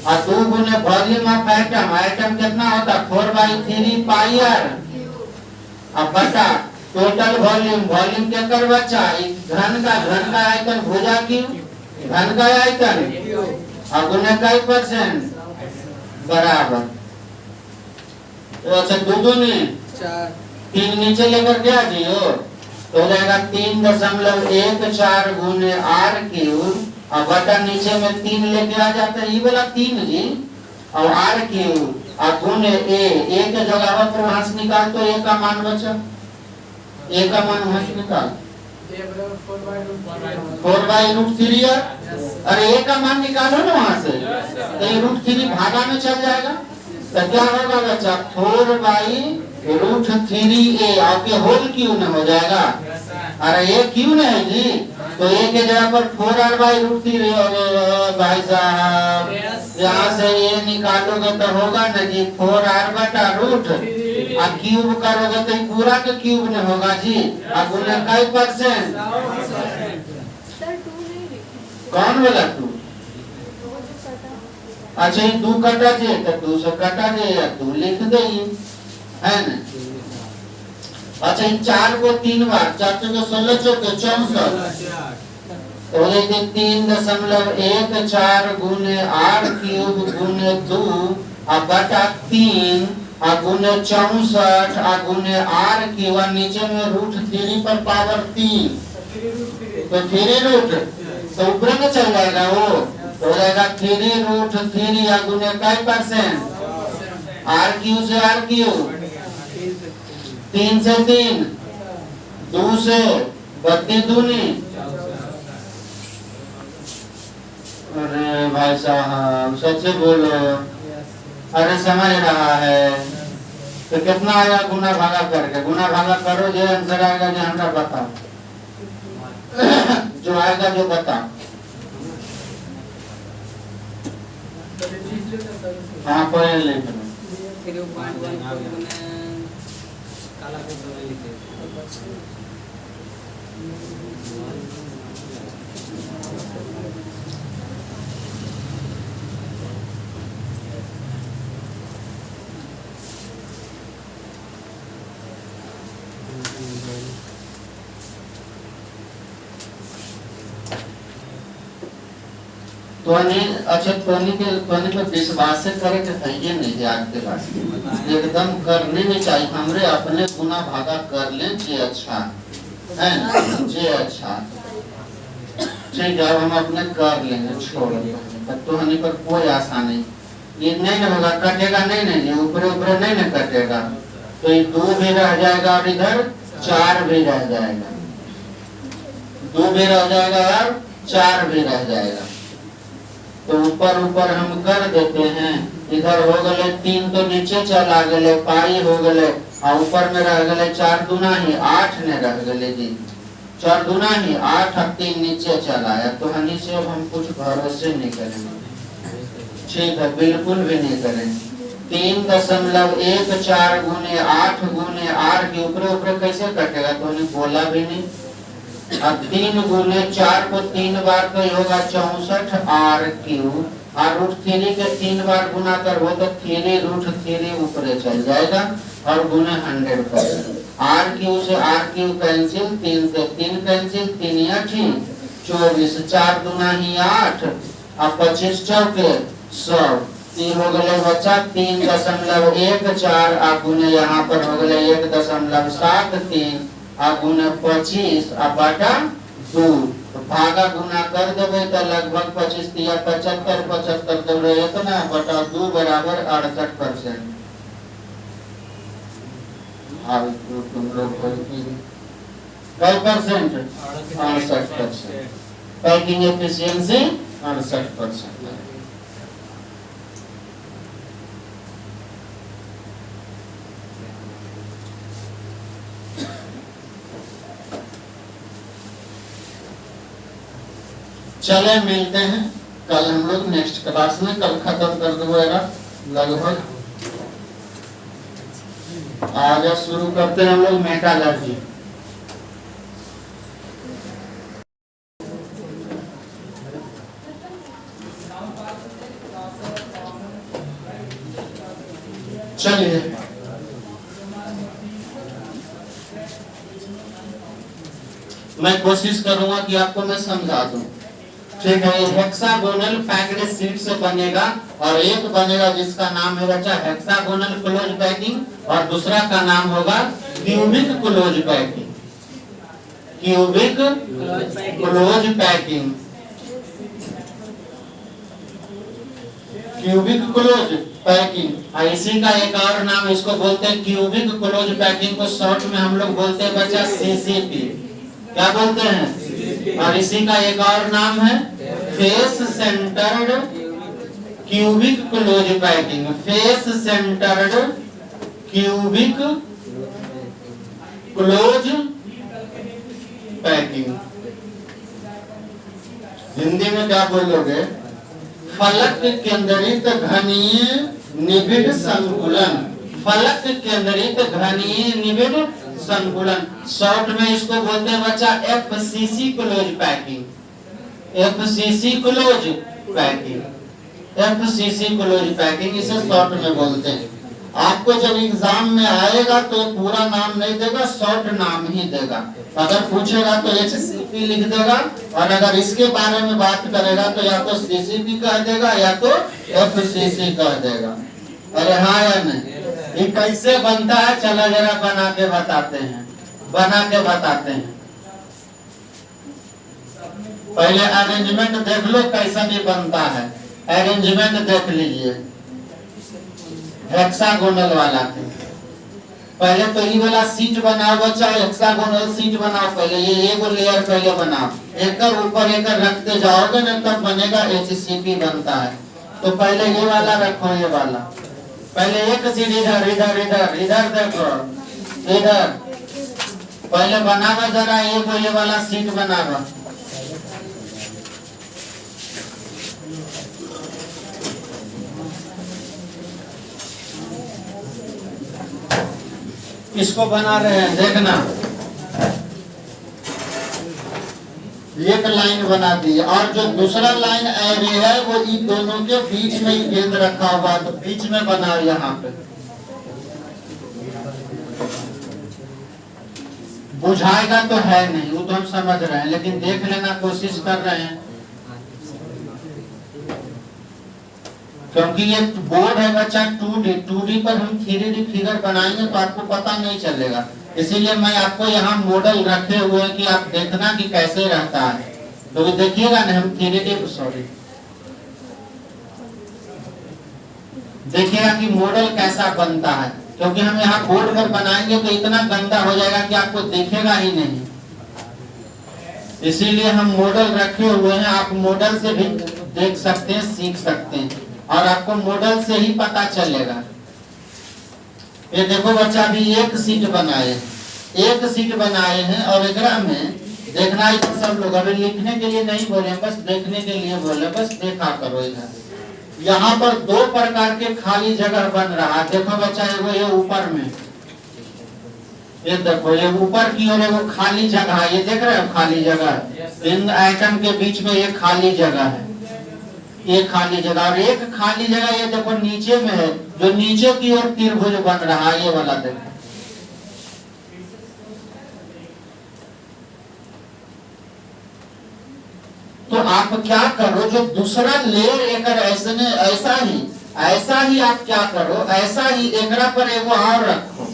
और 2 गुने वॉल्यूम ऑफ आइटम कितना होता? 4/3 पाई आर, अब बटा टोटल वॉल्यूम क्या कर बच्चा? घन का आयतन भुजा की घन का आयतन, और गुने कई परसेंट बराबर? तो अच्छा 2 दूनी 3 नीचे लेकर क्या जी हो, तो हो जाएगा 3.14 गुने r³ और बटा नीचे में 3 लेके आ जाता है, ये वाला 3 जी, और r³ और गुने a के जगह पर वहां से निकाल, तो a का मान बचा, a का मान वहां से निकाल 4/√3 है। अरे a का मान निकालो ना वहां से, तो ये √3 भागा में चल जाएगा, तो क्या होगा बच्चा? 4/√3a आपके होल क्यों न हो जाएगा? अरे ये क्यों नहीं जी, तो a के जगह पर 4r/√3 भाई साहब, यहाँ से ये निकालोगे तो होगा ना जी 4r/√, और क्यूब करोगे तो पूरा के क्यूब न होगा जी, और गुने कई परसेंट? कौन बोला 2? अच्छा ये 2 कटा जे तो 2 से कटा जे, या 2 लिख दे है ना। अच्छा ये 4 को 3 बार, 4 को 16 चौके 64, तो ये 3.14 गुने r³ गुने 2 और बटा 3 और गुने 64 और गुने r³ और नीचे में √3 पर पावर 3, तो 3 तो ऊपर में चल जाएगा वो, तो हो जाएगा 3√3 या गुने कई परसेंट? r³ से r³, 3 से 3, 2 से बत्ती दूनी। अरे भाई साहब सच बोलो, अरे समझ रहा है तो कितना आया गुना भागा करके, गुना भागा करो, जो आंसर आएगा जो हमरा बताओ, जो आएगा जो बताओ। हाँ पढ़े लिख लो। 0.1 काला को लिखे अच्छा टोनी पे विश्वास से करे के चाहिए नहीं आज के बाद एकदम करने नहीं चाहिए। हमरे अपने गुना भागा कर ले जे अच्छा है ना, जे अच्छा ठीक है हम अपने कर लेंगे, छोड़ देंगे। टोनी पर कोई आशा नहीं, ये नहीं ना होगा, कटेगा नहीं ना, ये ऊपर ऊपर नहीं ना कटेगा, तो ये 2 भी रह जाएगा और इधर 4 भी रह जाएगा, 2 भी रह जाएगा और 4 भी रह जाएगा। तो ऊपर ऊपर हम कर देते हैं, इधर हो गए 3 तो नीचे चला गए, पाई हो गए और ऊपर में रह गए 4 दूना ही 8 ने रह गए जी, 4 दूना ही 8 और 3 नीचे चला आया। तो हनी से अब हम कुछ भरोसे नहीं करेंगे, ठीक है बिल्कुल भी नहीं करेंगे। 3.14 गुने 8 गुने r के ऊपर ऊपर कैसे कटेगा, तो उन्हें बोला भी नहीं। अब 3 गुने 4 को 3 बार तो होगा 64 r क्यूब, और √3 के 3 बार गुना कर हो तो 3√3 ऊपर चल जाएगा और गुने 100 कर। r क्यूब से r क्यूब कैंसिल, 3 से 3 कैंसिल, 3 या 24, 4 दूना ही 8 और 25 चौके 100, 3 हो गए बच्चा 3.14 और गुने यहाँ पर हो गए 1.73 और गुने 25 और बटा 2, तो भागा गुना कर देवे तो लगभग 25 या 75 75 तो रहे तो ना बटा 2 बराबर 68%। अब तुम लोग कई परसेंट 68%, पैकिंग एफिशिएंसी 68%। चले मिलते हैं कल हम लोग नेक्स्ट क्लास में, कल खत्म कर दूंगा लगभग। आज शुरू करते हैं हम लोग मेटालर्जी। चलिए मैं कोशिश करूंगा कि आपको मैं समझा दूं, ठीक है। हेक्सागोनल पैक्ड शीट से बनेगा और एक बनेगा जिसका नाम है बच्चा हेक्सागोनल क्लोज पैकिंग और दूसरा का नाम होगा cubic close packing, cubic close packing, cubic close packing. इसी का एक और नाम इसको बोलते हैं क्यूबिक क्लोज पैकिंग को शॉर्ट में हम लोग बोलते हैं बच्चा सीसीपी, क्या बोलते हैं। और इसी का एक और नाम है face centred cubic close packing, face centred cubic close packing. Hindi में क्या बोलोगे, फलक केंद्रित घनीय निबिड़ संकुलन, फलक केंद्रित घनीय निबिड़ संकुलन, शॉर्ट में इसको बोलते हैं बच्चा FCC close packing, FCC close packing, FCC close packing इसे शॉर्ट में बोलते हैं। आपको जब एग्जाम में आएगा तो पूरा नाम नहीं देगा, शॉर्ट नाम ही देगा। अगर पूछेगा तो एचसीपी लिख देगा और अगर इसके बारे में बात करेगा तो या तो सीसीपी कह देगा या तो एफसीसी कह देगा। अरे हाँ या नहीं, ये कैसे बनता है चलो जरा बना के बताते हैं, बना के बताते हैं। पहले अरेंजमेंट देख लो कैसा भी बनता है, अरेंजमेंट देख लीजिए हेक्सागोनल वाला। पहले तो ये वाला सीट बनाओ बच्चा, हेक्सागोनल सीट बनाओ। पहले ये एगो लेयर पहले बनाओ, एक ऊपर एक रखते जाओगे ना तब बनेगा HCP बनता है। तो पहले ये वाला रखो, ये वाला पहले एक सीट इधर इधर इधर इधर देखो इधर पहले बनावा जरा एगो ये वाला सीट बनावा। इसको बना रहे हैं, देखना एक लाइन बना दी और जो दूसरा लाइन एरे है वो इन दोनों के बीच में ही गेंद रखा हुआ, तो बीच में बनाओ यहाँ पे। बुझाएगा तो है नहीं, वो तो हम समझ रहे हैं, लेकिन देख लेना कोशिश कर रहे हैं, क्योंकि ये बोर्ड है बच्चा 2D पर हम 3D फिगर बनाएंगे तो आपको पता नहीं चलेगा। इसीलिए मैं आपको यहाँ मॉडल रखे हुए हैं कि आप देखना कि कैसे रहता है। तो देखिएगा ना, हम 3D देखिएगा कि मॉडल कैसा बनता है, क्योंकि हम यहाँ बोर्ड पर बनाएंगे तो इतना गंदा हो जाएगा कि आपको देखेगा ही नहीं। इसीलिए हम मॉडल रखे हुए हैं, आप मॉडल से भी देख सकते हैं, सीख सकते हैं और आपको मॉडल से ही पता चलेगा। ये देखो बच्चा, अभी एक सीट बनाए हैं और एकरा में देखना है सब लोग। अभी लिखने के लिए नहीं बोले, बस देखने के लिए बोले, बस देखा करो। इधर यहाँ पर दो प्रकार के खाली जगह बन रहा है। देखो बच्चा, एगो ये ऊपर में, ये देखो ये ऊपर की ओर एगो खाली जगह, ये देख रहे हो खाली जगह, इन आइटम के बीच में ये खाली जगह है, ये खाली जगह। और एक खाली जगह ये देखो नीचे में है, जो नीचे की ओर त्रिभुज बन रहा है, ये वाला देखो। तो आप क्या करो, जो दूसरा लेयर एकर ऐसा ही आप क्या करो, ऐसा ही एकरा पर एगो और रखो।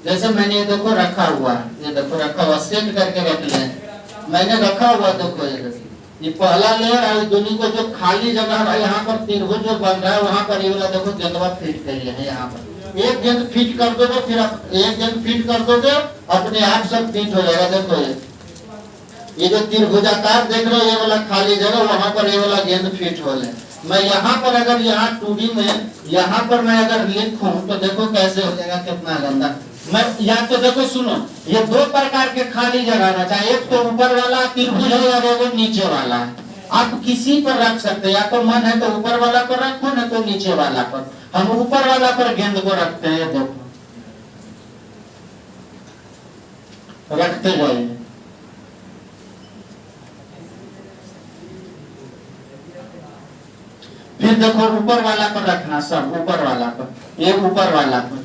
जैसे मैंने ये देखो रखा हुआ है, ये देखो रखा हुआ, सेट करके रख ले, मैंने रखा हुआ देखो ये पहला लेयर है। दोनों को जो खाली जगह है यहाँ पर त्रिभुज जो बन रहा है, वहां पर ये वाला देखो गेंदवा फिट कर है। यहाँ पर एक गेंद फिट कर दोगे, फिर एक गेंद फिट कर दोगे, अपने आप सब फिट हो जाएगा। देखो ये जो त्रिभुजाकार देख रहे हो, ये वाला खाली जगह, वहां पर ये वाला गेंद फिट हो जाए। मैं यहाँ पर अगर यहाँ 2D में यहाँ पर मैं अगर लिखूं तो देखो कैसे हो जाएगा, कितना गंदा। मैं यहाँ तो देखो सुनो, ये दो प्रकार के खाली जगह बचा, एक तो ऊपर वाला त्रिभुज है और एक नीचे वाला है। आप किसी पर रख सकते हैं, या तो मन है तो ऊपर वाला पर रखो, न तो नीचे वाला पर। हम ऊपर वाला पर गेंद को रखते हैं, देखो रखते जाइए। फिर देखो ऊपर वाला पर रखना, सब ऊपर वाला पर, ये ऊपर वाला पर,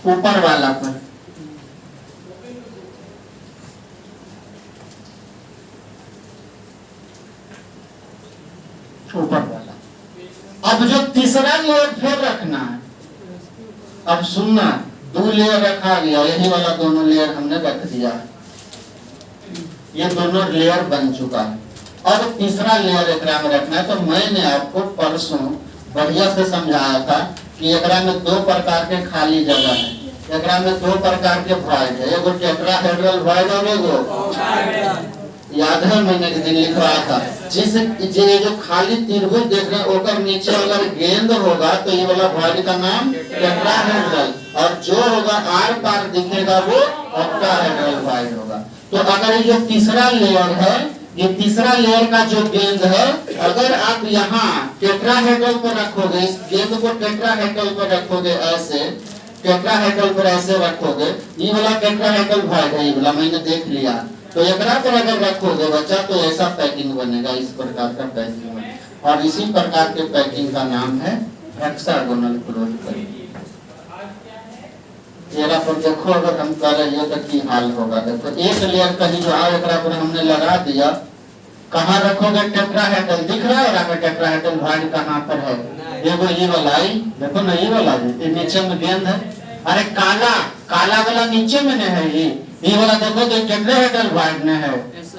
ऊपर वाला पर, ऊपर वाला। अब जो तीसरा लेयर फिर रखना है, अब सुनना, 2 लेयर रखा गया, यही वाला दोनों लेयर हमने रख दिया, ये दोनों लेयर बन चुका है। और तीसरा लेयर एकरा में रखना है। तो मैंने आपको परसों बढ़िया से समझाया था कि एकरा में 2 प्रकार के खाली जगह है, एकरा में 2 प्रकार के वॉइड है, एगो टेट्राहेड्रल वॉइड और एगो, याद है मैंने एक दिन लिख रहा था, जिस ये जो खाली त्रिभुज देख रहे हैं, ओकर नीचे अगर गेंद होगा तो ये वाला वॉइड का नाम टेट्राहेड्रल, और जो होगा आर पार दिखेगा वो ऑक्टाहेड्रल वॉइड होगा। तो अगर ये जो तीसरा लेयर है, ये तीसरा लेयर का जो गेंद है, अगर आप यहाँ टेट्राहेड्रल पर रखोगे, इस गेंद को टेट्राहेड्रल पर रखोगे, ऐसे टेट्राहेड्रल पर ऐसे रखोगे, ये वाला टेट्राहेड्रल वॉइड है, ये वाला मैंने देख लिया। तो एकरा पर अगर रखोगे बच्चा तो ऐसा पैकिंग बनेगा, इस प्रकार का पैकिंग बनेगा। और इसी प्रकार के पैकिंग का नाम है हेक्सागोनल क्लोज पैकिंग। येरा पर देखो, अगर हम कर रहे हैं तो की हाल होगा। देखो एक लेयर कहीं जो है एकरा पर हमने लगा दिया, कहाँ रखोगे, टेट्राहेड्रल दिख रहा है, और टेट्राहेड्रल वॉइड कहाँ पर है, देखो ये वाला, देखो ना ये वाला, ये नीचे में गेंद है। अरे काला काला वाला नीचे में नहीं है, ये वाला देखो तो टेट्राहेड्रल वॉइड में है,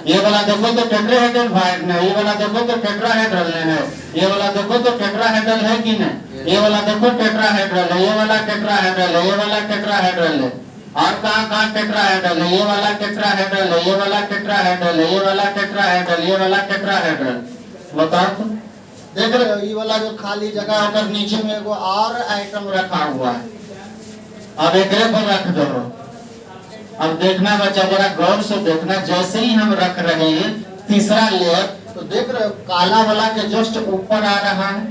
ये वाला देखो तो टेट्राहेड्रल वाइड में, ये वाला देखो तो टेट्राहेड्रल है, ये वाला देखो तो टेट्राहेड्रल है कि नहीं, ये वाला देखो टेट्राहेड्रल है, ये वाला टेट्राहेड्रल है, ये वाला टेट्राहेड्रल है, और कहाँ टेट्राहेड्रल है, ये वाला टेट्राहेड्रल है, ये वाला टेट्राहेड्रल है, ये वाला टेट्राहेड्रल, ये वाला टेट्राहेड्रल। बताओ तो, देख रहे हो ये वाला जो खाली जगह होकर नीचे में एगो और आइटम रखा हुआ है, अब एक पर रख दो। अब देखना बच्चा, जरा गौर से देखना, जैसे ही हम रख रहे हैं तीसरा लेयर, तो देख रहे हो काला वाला के जस्ट ऊपर आ रहा है,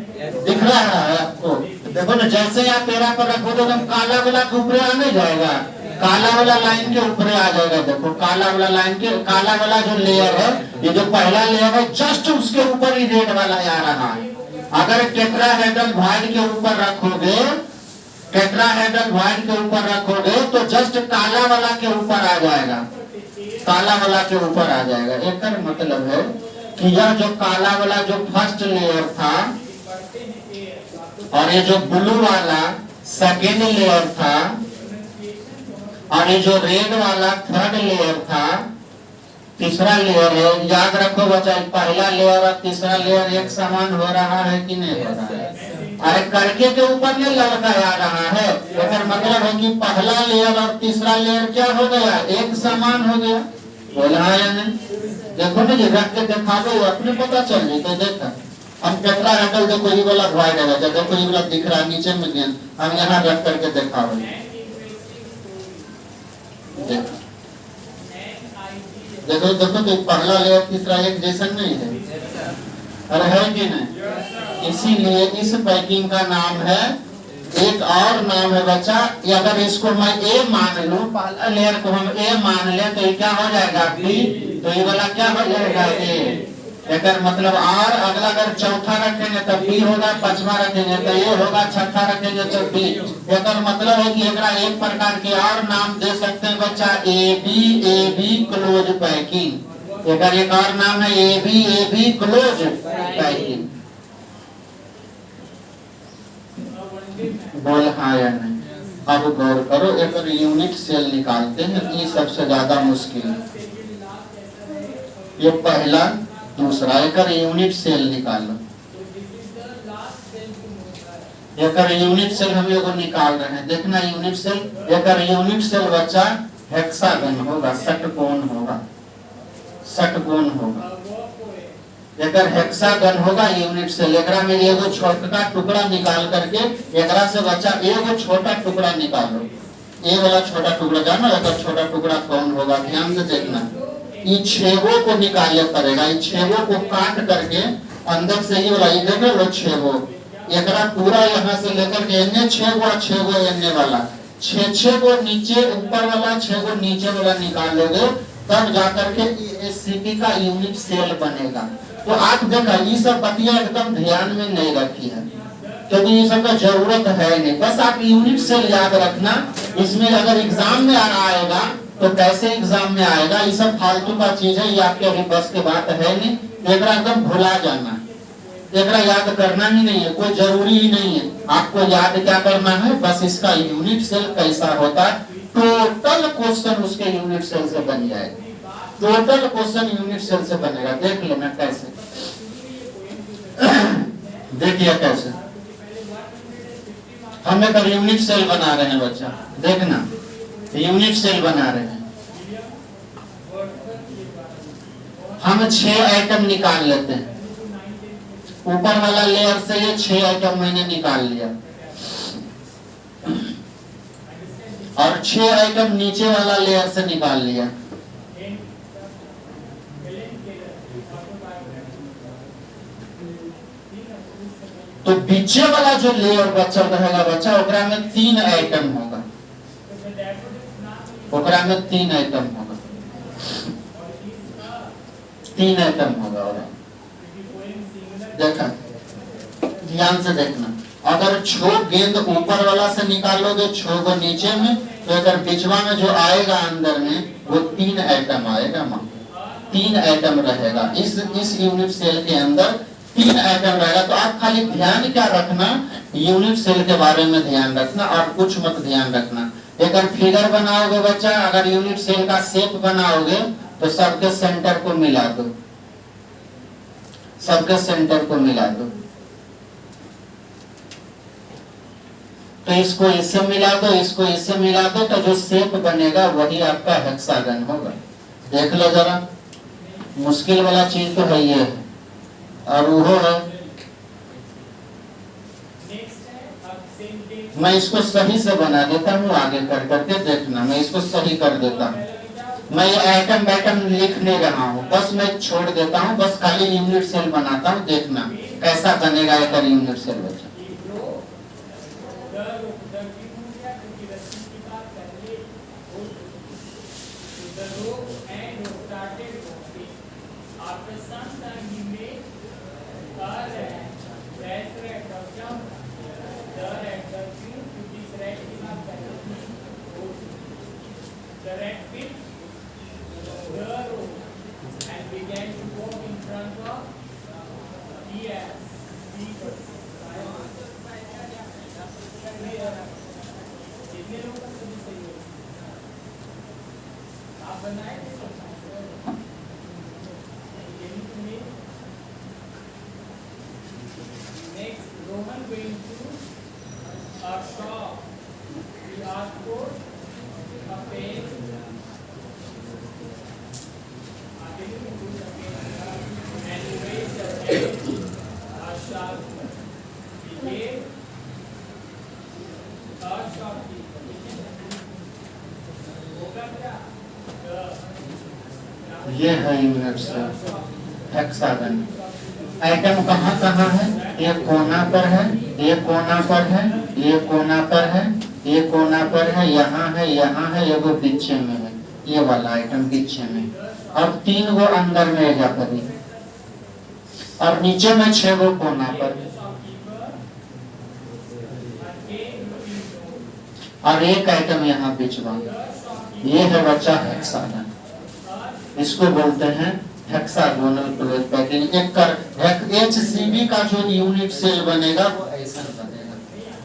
दिख रहा है आपको? देखो ना, जैसे ही आप पैरा पर रखो तो एकदम काला वाला के ऊपर आने जाएगा, काला वाला लाइन के ऊपर आ जाएगा। देखो काला वाला लाइन के, काला वाला जो लेयर है, ये जो पहला लेयर है जस्ट उसके ऊपर ही रेड वाला आ रहा है। अगर टेट्राहेड्रल वाइड के ऊपर रखोगे, टेट्राहेड्रल वाइड के ऊपर रखोगे तो जस्ट काला वाला के ऊपर आ जाएगा, काला वाला के ऊपर आ जाएगा। एक मतलब है कि यह जो काला वाला जो फर्स्ट लेयर था और ये जो ब्लू वाला सेकेंड लेयर था और ये जो रेड वाला थर्ड लेयर था, तीसरा लेयर है। याद रखो बच्चा, पहला लेयर और तीसरा लेयर एक समान हो रहा है कि नहीं हो रहा है? अरे करके के ऊपर नहीं लड़का आ रहा है, तो मतलब है कि पहला लेयर और तीसरा लेयर क्या हो गया, एक समान हो गया। बोला या नहीं? देखो ना, ये रख के देखा दो, अपने पता चल जाए। तो देखा हम टेट्राहेड्रल, देखो ये वाला वाइड है, देखो ये वाला दिख रहा है नीचे में गेंद, हम यहाँ रख करके देखा हो, देखो देखो तो पहला लेयर तीसरा एक जैसा नहीं है, अरे है कि नहीं? इसीलिए इस पैकिंग का नाम है, एक और नाम है बच्चा, अगर इसको मैं ए मान लूं, पहला लेयर को हम ए मान ले तो ये क्या हो जाएगा बी, तो ये वाला क्या हो जाएगा ए। अगर मतलब और अगला अगर चौथा रखेंगे तो बी होगा, पांचवा रखेंगे तो ए होगा, छठा रखेंगे तो बी। अगर मतलब है कि एक प्रकार के और नाम दे सकते हैं बच्चा, ए बी क्लोज पैकिंग। अगर एक और नाम है ए बी क्लोज पैकिंग। बोल हाँ या नहीं? अब गौर करो, एक यूनिट सेल निकालते हैं, ये सबसे ज्यादा मुश्किल है। ये पहला दूसरा, एक यूनिट सेल निकालो, एक यूनिट सेल हम लोग निकाल रहे हैं। देखना यूनिट सेल, एक यूनिट सेल बच्चा हेक्सागन होगा, षटकोण होगा, षटकोण होगा। अगर हेक्सागन होगा यूनिट सेल, एकरा में एगो छोटा टुकड़ा निकाल करके एकरा से बच्चा एगो छोटा टुकड़ा निकालो, ये वाला छोटा टुकड़ा जानो, अगर छोटा टुकड़ा कौन होगा, ध्यान से देखना। ये छेगों को निकालना पड़ेगा, ये छेगों को काट करके अंदर से ही वाला ये देख लो छेगो, एकरा पूरा यहाँ से लेकर के एने छेगो, छेगो एने वाला, छेगो नीचे ऊपर वाला, छेगो नीचे वाला निकाल लोगे, तब जाकर के एससीपी का यूनिट सेल बनेगा। तो आप देखा ये सब बतिया एकदम ध्यान में नहीं रखी है, क्योंकि ये सब का जरूरत है नहीं, बस आप यूनिट सेल याद रखना। इसमें अगर एग्जाम में आएगा तो कैसे एग्जाम में आएगा, ये सब फालतू का चीज है, ये आपके अभी बस की बात है नहीं, एकरा एकदम भुला जाना, एकरा याद करना ही नहीं है, कोई जरूरी ही नहीं है। आपको याद क्या करना है, बस इसका यूनिट सेल कैसा होता है, टोटल क्वेश्चन उसके यूनिट सेल से बन जाएगा, टोटल क्वेश्चन यूनिट सेल से बनेगा। देख लेना कैसे, देखिए कैसे हम एक यूनिट सेल बना रहे हैं बच्चा, देखना यूनिट सेल बना रहे हैं। हम 6 आइटम निकाल लेते हैं, ऊपर वाला लेयर से ये 6 आइटम मैंने निकाल लिया और 6 आइटम नीचे वाला लेयर से निकाल लिया। तो पीछे वाला जो लेयर बचल रहेगा बच्चा, ओकरा में 3 आइटम होगा, ओकरा में 3 आइटम होगा, 3 आइटम होगा। और देखा ध्यान से देखना, अगर छो गेंद ऊपर वाला से निकालोगे, छो को नीचे में, तो अगर बिचवा में जो आएगा अंदर में वो 3 आइटम आएगा, 3 आइटम रहेगा इस यूनिट सेल के अंदर 3 आइटम रहेगा। तो आप खाली ध्यान क्या रखना, यूनिट सेल के बारे में ध्यान रखना और कुछ मत ध्यान रखना। अगर फिगर बनाओगे बच्चा, अगर यूनिट सेल का शेप बनाओगे तो सबके सेंटर को मिला दो, सबके सेंटर को मिला दो। तो इसको इससे मिला दो, इसको इससे मिला दो, तो जो शेप बनेगा वही आपका हेक्सागन होगा। देख लो जरा, मुश्किल वाला चीज तो है ये है, और वो है। मैं इसको सही से बना देता हूँ, आगे कर करके देखना, मैं इसको सही कर देता हूँ। मैं ये आइटम बैटम लिख नहीं रहा हूँ, बस मैं छोड़ देता हूँ, बस खाली यूनिट सेल बनाता हूँ, देखना कैसा बनेगा एक यूनिट सेल बच्चा। ये है यूनिट सेल हेक्सागन। आइटम कहाँ कहाँ है? ये कोना पर है, ये कोना पर है, ये कोना पर है, ये कोना पर है, यहाँ है, यहाँ है, ये वो पीछे में है, ये वाला आइटम पीछे में, और 3 गो अंदर में जा करी, और नीचे में 6 गो कोना पर, और एक आइटम यहाँ बीच में। ये है बच्चा हेक्सागन, इसको बोलते हैं हेक्सागोनल क्लोज पैकिंग। एक HCB का जो यूनिट सेल बनेगा वो ऐसा बनेगा।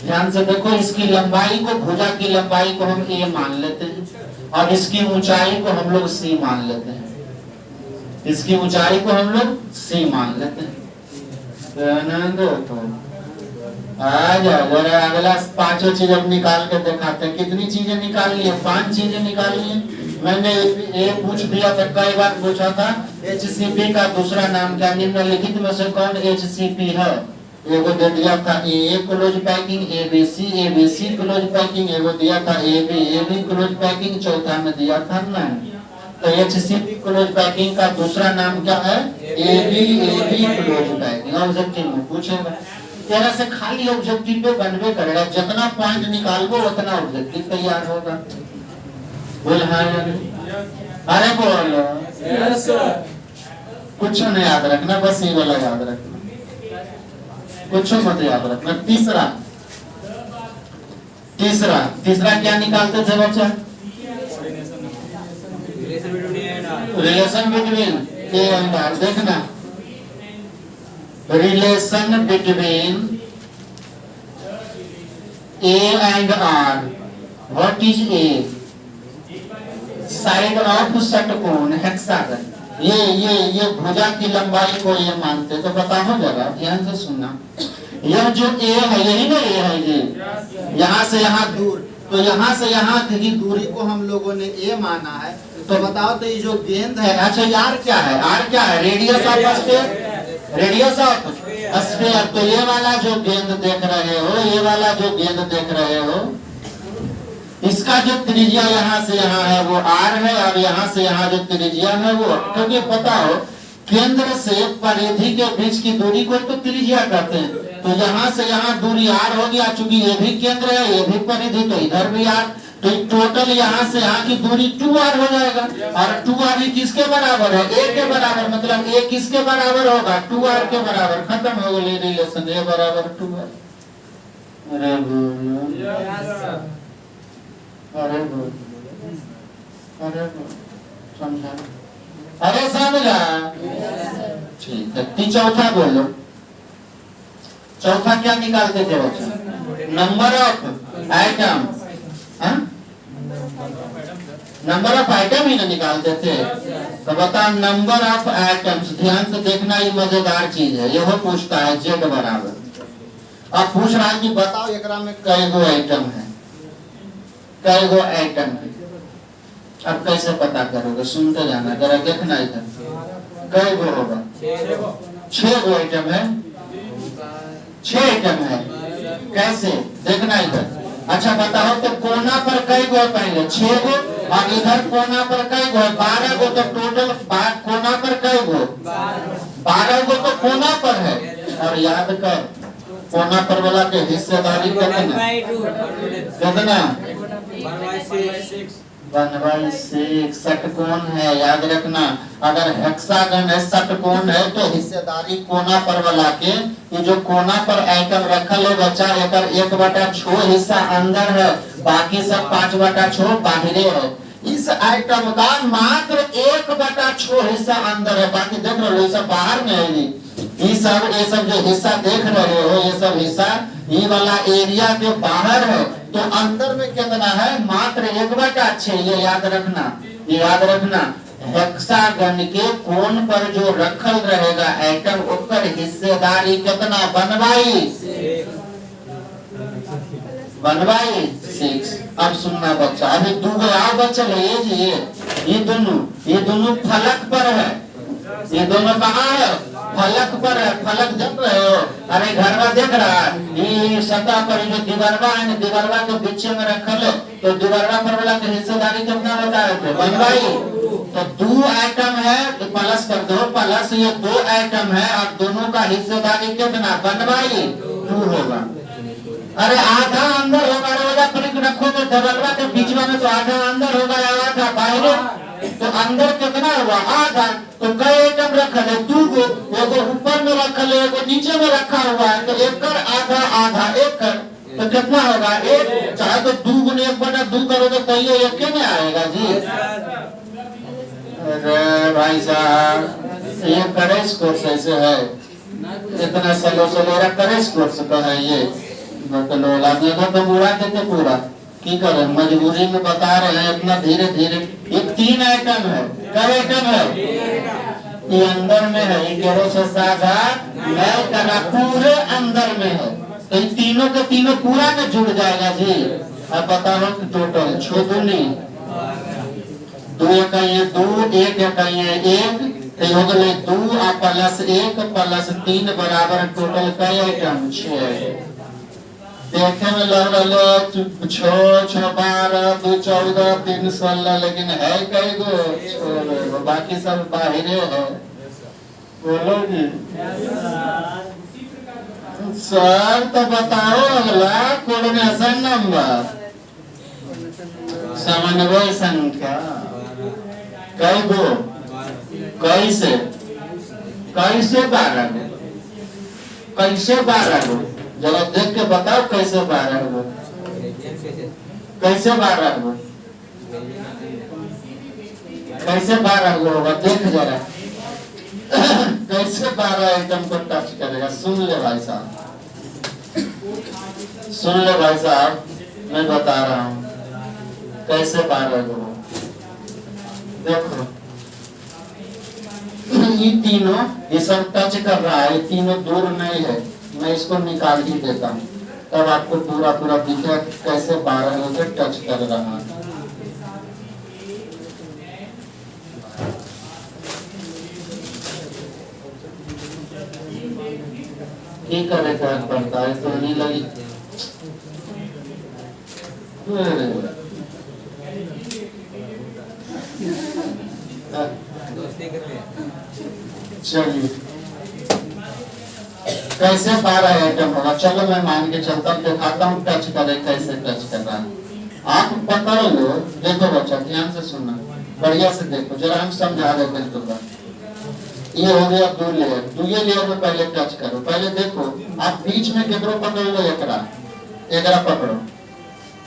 ध्यान से देखो, इसकी लंबाई को, भुजा की लंबाई को हम A मान लेते हैं, और इसकी ऊंचाई को हम लोग C मान लेते हैं, इसकी ऊंचाई को हम लोग C मान लेते हैं। आ जाओ जरा, अगला 5 चीज अब निकाल के दिखाते हैं। कितनी चीजें निकाली है? 5 चीजें निकाली है। मैंने ये पूछ दिया था, कई बार पूछा था HCP का दूसरा नाम क्या? निम्नलिखित में से कौन HCP है? एगो दे दिया था AA close packing, ABC close packing, एगो दिया था AB क्लोज पैकिंग, चौथा में दिया था ना। तो HCP क्लोज पैकिंग का दूसरा नाम क्या है? AB close packing. ऑब्जेक्टिव में पूछेगा, तेरा से खाली ऑब्जेक्टिव पे बनवे करेगा, जितना पॉइंट निकालबो उतना ऑब्जेक्टिव तैयार होगा। बोल हाँ या नहीं? अरे बोलो यस सर। कुछ नहीं याद रखना, बस ये वाला याद रखना, कुछ मत याद रखना। तीसरा क्या निकालते थे बच्चा? Relation between A and R. देखना, relation between A and R. What is A? Side of षटकोण हेक्सागन। ये भुजा की लंबाई को ये मानते, तो बताओ जरा, ध्यान से सुनना। यह जो ए है, यही ना ए है, ये यहाँ से यहाँ दूर, तो यहाँ से यहाँ की दूरी को हम लोगों ने ए माना है। तो बताओ, तो ये जो गेंद है, अच्छा आर क्या है? आर क्या है? Radius of sphere, radius of sphere. तो ये वाला जो गेंद देख रहे हो, ये वाला जो गेंद देख रहे हो, इसका जो त्रिज्या यहाँ से यहाँ है वो r है, और यहाँ से यहाँ जो त्रिज्या है वो, क्योंकि पता हो केंद्र से परिधि के बीच की दूरी को तो त्रिज्या कहते हैं। तो यहाँ से यहाँ दूरी r हो गया, चूंकि ये भी केंद्र है, ये भी परिधि, तो इधर भी r, तो टोटल यहाँ से यहाँ की दूरी 2r हो जाएगा। और 2r ही किसके बराबर है? a के बराबर। मतलब a किसके बराबर होगा? 2r के बराबर। खत्म हो गई रिलेशन, a बराबर 2r। अरे अरे समझा? अरे समझा? ठीक है। चौथा बोलो, चौथा क्या निकालते थे बच्चा? Number of item. Number of item ही ना निकालते थे। तो बता नंबर ऑफ आइटम्स, ध्यान से देखना, ये मजेदार चीज है, यह पूछता है जेड बराबर। अब पूछ रहा है कि बताओ एकरा में कई गो आइटम है, कई गो आइटम है। अब कैसे पता करोगे, सुनते जाना, जरा देखना इधर, कई गो होगा, 6 गो आइटम है, 6 आइटम है। कैसे देखना इधर। अच्छा बताओ तो कोना पर कई गो, पहले 6 गो, और इधर कोना पर कई गो, 12 गो। तो टोटल कोना पर कई गो, 12 गो तो कोना पर है। और याद कर कोना पर वाला के हिस्सेदारी कितना, 1/6 षटकोण है, याद रखना। अगर हेक्सागन है, षटकोण है, तो हिस्सेदारी कोना पर वाला के, ये जो कोना पर आइटम रखल है बच्चा, एकर 1/6 हिस्सा अंदर है, बाकी सब 5/6 बाहरे है। इस आइटम का मात्र 1/6 हिस्सा अंदर है, बाकी देख रहे हो ये सब बाहर में है। ये सब जो हिस्सा देख रहे हो, ये सब हिस्सा ये वाला एरिया के बाहर है। तो अंदर में कितना है, मात्र 1/6। ये याद रखना, ये याद रखना। हेक्सागन के कोण पर जो रखल रहेगा आइटम, ओकर हिस्सेदारी कितना, 1/6। अब सुनना बच्चा, अभी 2 और बच्चा है, ये दोनों फलक पर है। ये दोनों कहाँ है, फलक पर है। फलक जब रहे हो, अरे घर में देख रहा है, ये सतह पर जो दीवारवा है ना, दीवारवा के बीच में रखल है, तो दीवारवा पर वाला के हिस्सेदारी कितना बताए थे, 1/2। तो 2 आइटम है, तो प्लस कर दो, प्लस ये 2 आइटम है, और दोनों का हिस्सेदारी कितना, 1/2 होगा। अरे आधा अंदर होगा, रोजा पर रखो तो दीवारवा के बीच में, तो आधा अंदर होगा या आधा बाहर। तो अंदर कितना हुआ, आधा। तो कई आइटम रखल है, 2 गो, एगो ऊपर में रखल है, एगो नीचे में रखा हुआ है। तो एकर आधा आधा एकर, तो कितना होगा, 1। चाहे तो 2 गुने 1/2 करोगे तो ये 1 में आएगा जी। अरे भाई साहब, ये करेस कोर्स ऐसे है, इतना सलो करेस कोर्स का है ये। तो बुरा देते पूरा की करे, मजबूरी में बता रहे हैं, इतना धीरे धीरे। ये 3 आइटम है, क्या आइटम है, ये अंदर में है, ये केरो से साझा मैं करा, पूरे अंदर में है। तो ये तीनों के तीनों पूरा में जुड़ जाएगा जी। अब बता रहा हूँ टोटल 6 दूनी 2 इकाइयां 2, 1 इकाइयां 1, तो हो गए 2 और +1 +3 बराबर टोटल कई आइटम 6। देखे में लग रहा 6 6 12 2 14 3 16, लेकिन है कई गो, बाकी सब बाहरे है। बोलो जी सर, तो बताओ अगला कोऑर्डिनेशन नंबर, समन्वय संख्या कई गो, कैसे 12 गो, कैसे 12 गो, जरा देख के बताओ कैसे 12 गो, कैसे 12 गो, कैसे 12 गो होगा, देख जरा कैसे 12 आइटम को टच करेगा। सुन ले भाई साहब, सुन ले भाई साहब, मैं बता रहा हूँ कैसे 12 गो। देखो ये तीनों, ये सब टच कर रहा है, ये तीनों दूर नहीं है, मैं इसको निकाल ही देता हूँ, तब आपको पूरा पूरा दिखेगा कैसे 12 होकर टच कर रहा है। ठीक करे क्या पड़ता है, तो नहीं लगी। चलिए कैसे 12 आइटम होगा, चलो मैं मान के चलता हूँ, दिखाता हूँ टच करे कैसे टच कर रहा है। आप पकड़ लो, देखो बच्चा ध्यान से सुनना, बढ़िया से देखो, जरा हम समझा देते हैं तुमको। ये हो गया 2 लेयर, 2 लेयर में पहले टच करो, पहले देखो आप बीच में केकरो पकड़ लो, एकरा पकड़ो,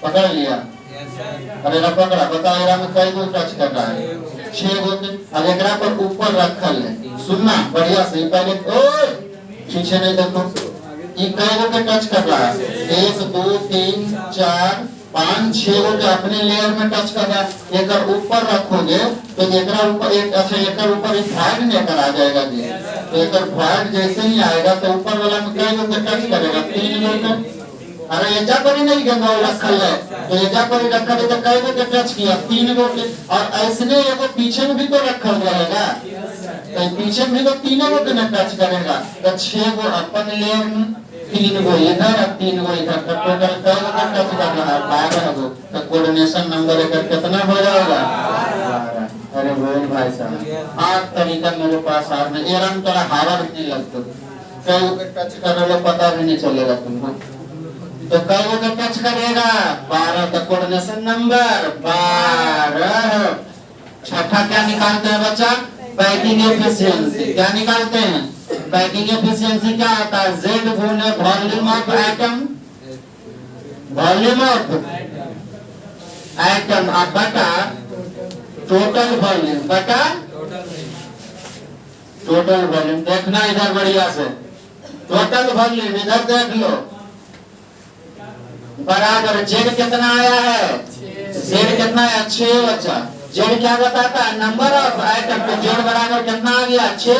पकड़ लिया, अरे पकड़ा, बताओ एरा में कई गो टच कर रहा है, 6 गो। अब एकरा पर ऊपर रखल है, सुनना बढ़िया से, पहले ओए पीछे नहीं देखो, ये कई गो के टच कर रहा है, 1 2 3 4 5 6 गो के अपने लेयर में टच कर रहा है। एक ऊपर रखोगे तो एकरा ऊपर एक अच्छा एक ऊपर एक भॉइड लेकर आ जाएगा जी। तो एक भॉइड जैसे ही आएगा तो ऊपर वाला में कई गो के टच करेगा, 3 गो के। अरे एजा पर ही नहीं गंगा रखल है, तो एजा पर ही रखा है तो कई गो के टच किया, 3 गो के। और ऐसने एगो पीछे में भी तो रखल रहेगा, तो पीछे में तो 3 गो के न टच करेगा। तो 6 गो अपन लेयर में, 3 गो इधर और 3 गो इधर, तो टोटल कई गो का टच कर रहा है, 12 गो। तो कोऑर्डिनेशन नंबर एक कितना हो जाएगा? 12। अरे बोल भाई साहब, 8 तरीका मेरे पास आज में एरम तोरा हवा भी नहीं लगता, कई गो के टच कर रहे पता भी नहीं चलेगा तुमको। तो कई गो के टच करेगा? 12। तो कोऑर्डिनेशन नंबर 12। छठा क्या निकालते हैं बच्चा? Packing efficiency. क्या निकालते हैं? पैकिंग एफिशिएंसी क्या होता है? Z गुने volume of atom, volume of atom अब बटा टोटल वॉल्यूम, बटा टोटल वॉल्यूम। देखना इधर बढ़िया से, टोटल वॉल्यूम इधर देख लो, बराबर Z कितना आया है? Z कितना है? 6 बच्चा। Z क्या बताता है? Number of item. तो Z बराबर कितना आ गया? 6।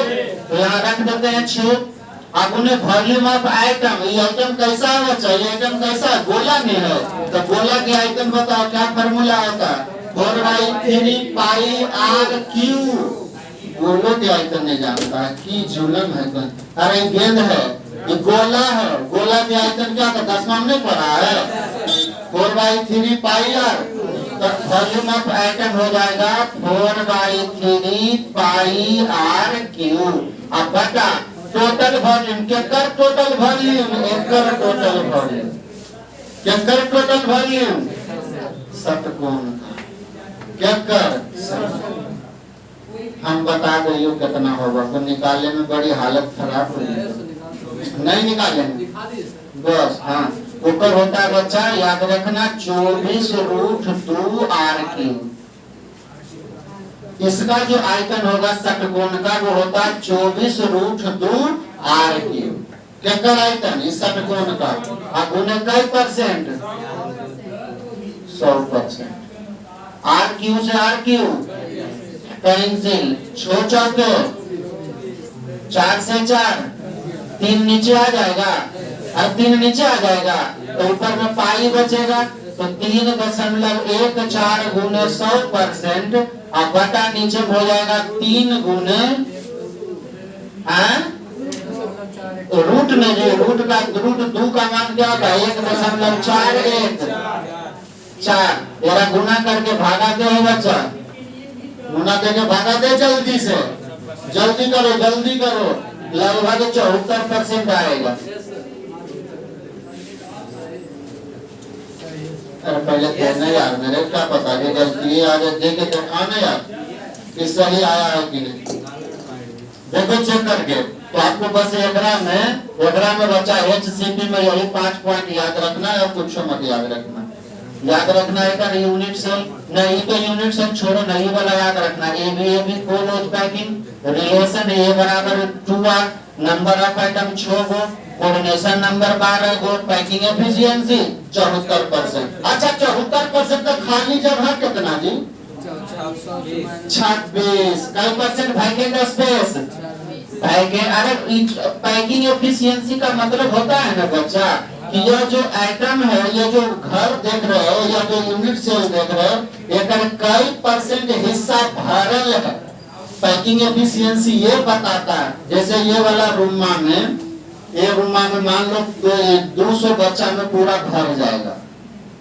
तो यहाँ रख देते हैं 6। अब उन्हें वॉल्यूम ऑफ आइटम, ये आइटम कैसा है बच्चा? ये आइटम कैसा है? गोला में है। तो गोला के आइटम बताओ क्या फॉर्मूला होता है? 4/3 पाई आर क्यू। गोलों के आइटम नहीं जानता है कि जुलम है कौन? अरे गेंद है, ये गोला है, गोला के आइटम क्या था? 10 नहीं पढ़ा है? 4/3 पाई आर। तो वॉल्यूम ऑफ एटम हो जाएगा 4/3 पाई आर क्यू। अब बटा टोटल वॉल्यूम, केकर total volume? Acre total volume. केकर टोटल वॉल्यूम? षटकोण का। केकर? हम बता दो ये कितना होगा, तो निकालने में बड़ी हालत खराब हो नहीं निकालेंगे बस। हाँ, ऊपर होता है बच्चा, याद रखना 24√2 आर क्यू। इसका जो आयतन होगा षटकोण का वो होता है 24√2 आर क्यू। क्या आयतन इस षटकोण का? अब उन्हें कई परसेंट? 100%। आर क्यू से आर क्यू कैंसिल, 6 चौके 4 से 4, 3 नीचे आ जाएगा, अब 3 नीचे आ जाएगा तो ऊपर में पाई बचेगा। तो 3.14 गुने 100%। अब बटा नीचे हो जाएगा 3 गुने रूट में, जो रूट 2 का मान क्या होता है? 1.41 4। तेरा गुना करके भागा दे हो बच्चा, गुना करके भागा दे जल्दी से, जल्दी करो जल्दी करो। लगभग 74% आएगा। अरे पहले कहना यार, मेरे क्या पता कि गलती आगे देखे तो आना यार कि सही आया है कि नहीं। देखो चेक करके। तो आपको बस एकरा में बच्चा HCP में यही 5 पॉइंट याद रखना है और कुछ मत याद रखना। याद रखना है का यूनिट सेल नहीं, तो यूनिट सेल छोड़ो, नहीं वाला याद रखना। A B close packing relation A बराबर 2R, नंबर ऑफ आइटम 6 गो, कोऑर्डिनेशन नंबर 12 गो, पैकिंग एफिशिएंसी 74%। अच्छा 74% तो खाली जगह कितना जी? 26। कई परसेंट वैकेंट स्पेस? अरे पैकिंग एफिशिएंसी का मतलब होता है ना बच्चा कि यह जो आइटम है, ये जो घर देख रहे हो या जो यूनिट सेल देख रहे हो, एक कई परसेंट हिस्सा भरल है। पैकिंग एफिशिएंसी ये बताता है, जैसे ये वाला रूमा में, ये रूमा में मान लो 200 बच्चा में पूरा भर जाएगा।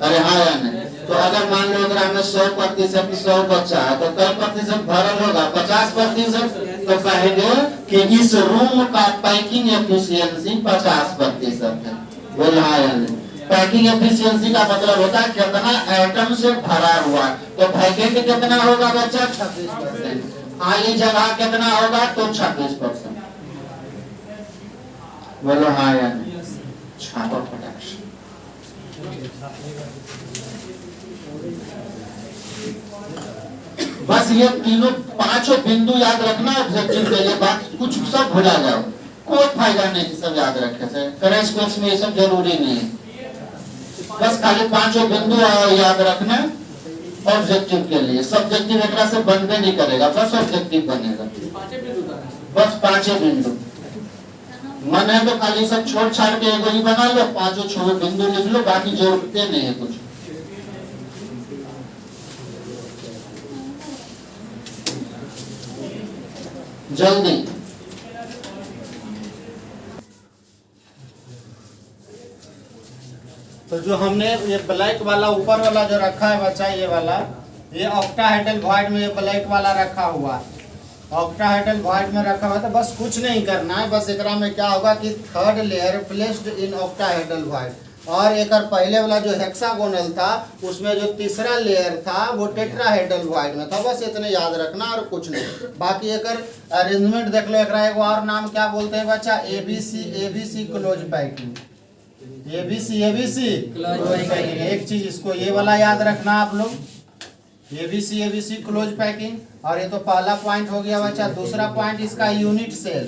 अरे हाँ या नहीं? तो अगर मान लो अगर हमें 100% 100 बच्चा है तो कई प्रतिशत भरल होगा? 50%। तो कहेंगे कि इस रूम का पैकिंग एफिशिएंसी 50% है। बोल हाँ या नहीं? पैकिंग एफिशिएंसी का मतलब होता है कितना आइटम से भरा हुआ। तो वैकेंट कितना होगा बच्चा? 26%। खाली जगह कितना होगा? तो 26%। बोलो हाँ या नहीं? छापो फटाक। बस ये तीनों 5 बिंदु याद रखना ऑब्जेक्टिव के लिए। बात कुछ सब भुला जाओ, कोई फायदा नहीं सब याद रखे से। करेंट कोर्स में ये सब जरूरी नहीं है। बस खाली पांचों बिंदु याद रखना ऑब्जेक्टिव के लिए। सब्जेक्टिव एक से बनबे नहीं करेगा, बस ऑब्जेक्टिव बनेगा। बस पांचों बिंदु मन है तो खाली सब छोड़ छाड़ के एगो ही बना लो, पांचों छोड़ बिंदु लिख लो, बाकी जोड़ते नहीं है कुछ। जल्दी तो जो हमने ये ब्लैक वाला ऊपर वाला जो रखा है बच्चा, ये वाला, ये ऑक्टाहेड्रल वॉइड में ये ब्लैक वाला रखा हुआ है। ऑक्टाहेड्रल वॉइड में रखा हुआ तो बस कुछ नहीं करना है। बस एकरा में क्या होगा कि third layer placed in octahedral void, और एक पहले वाला जो हेक्सागोनल था उसमें जो तीसरा लेयर था वो टेट्राहेड्रल वॉइड में था। बस इतने याद रखना और कुछ नहीं। बाकी एक अरेंजमेंट देख लो, एकरा एगो और नाम क्या बोलते हैं बच्चा, ABC close packing. ABC close packing. एक चीज इसको ये वाला याद रखना आप लोग, एबीसी क्लोज पैकिंग। और ये तो पहला पॉइंट हो गया बच्चा। दूसरा पॉइंट इसका यूनिट सेल,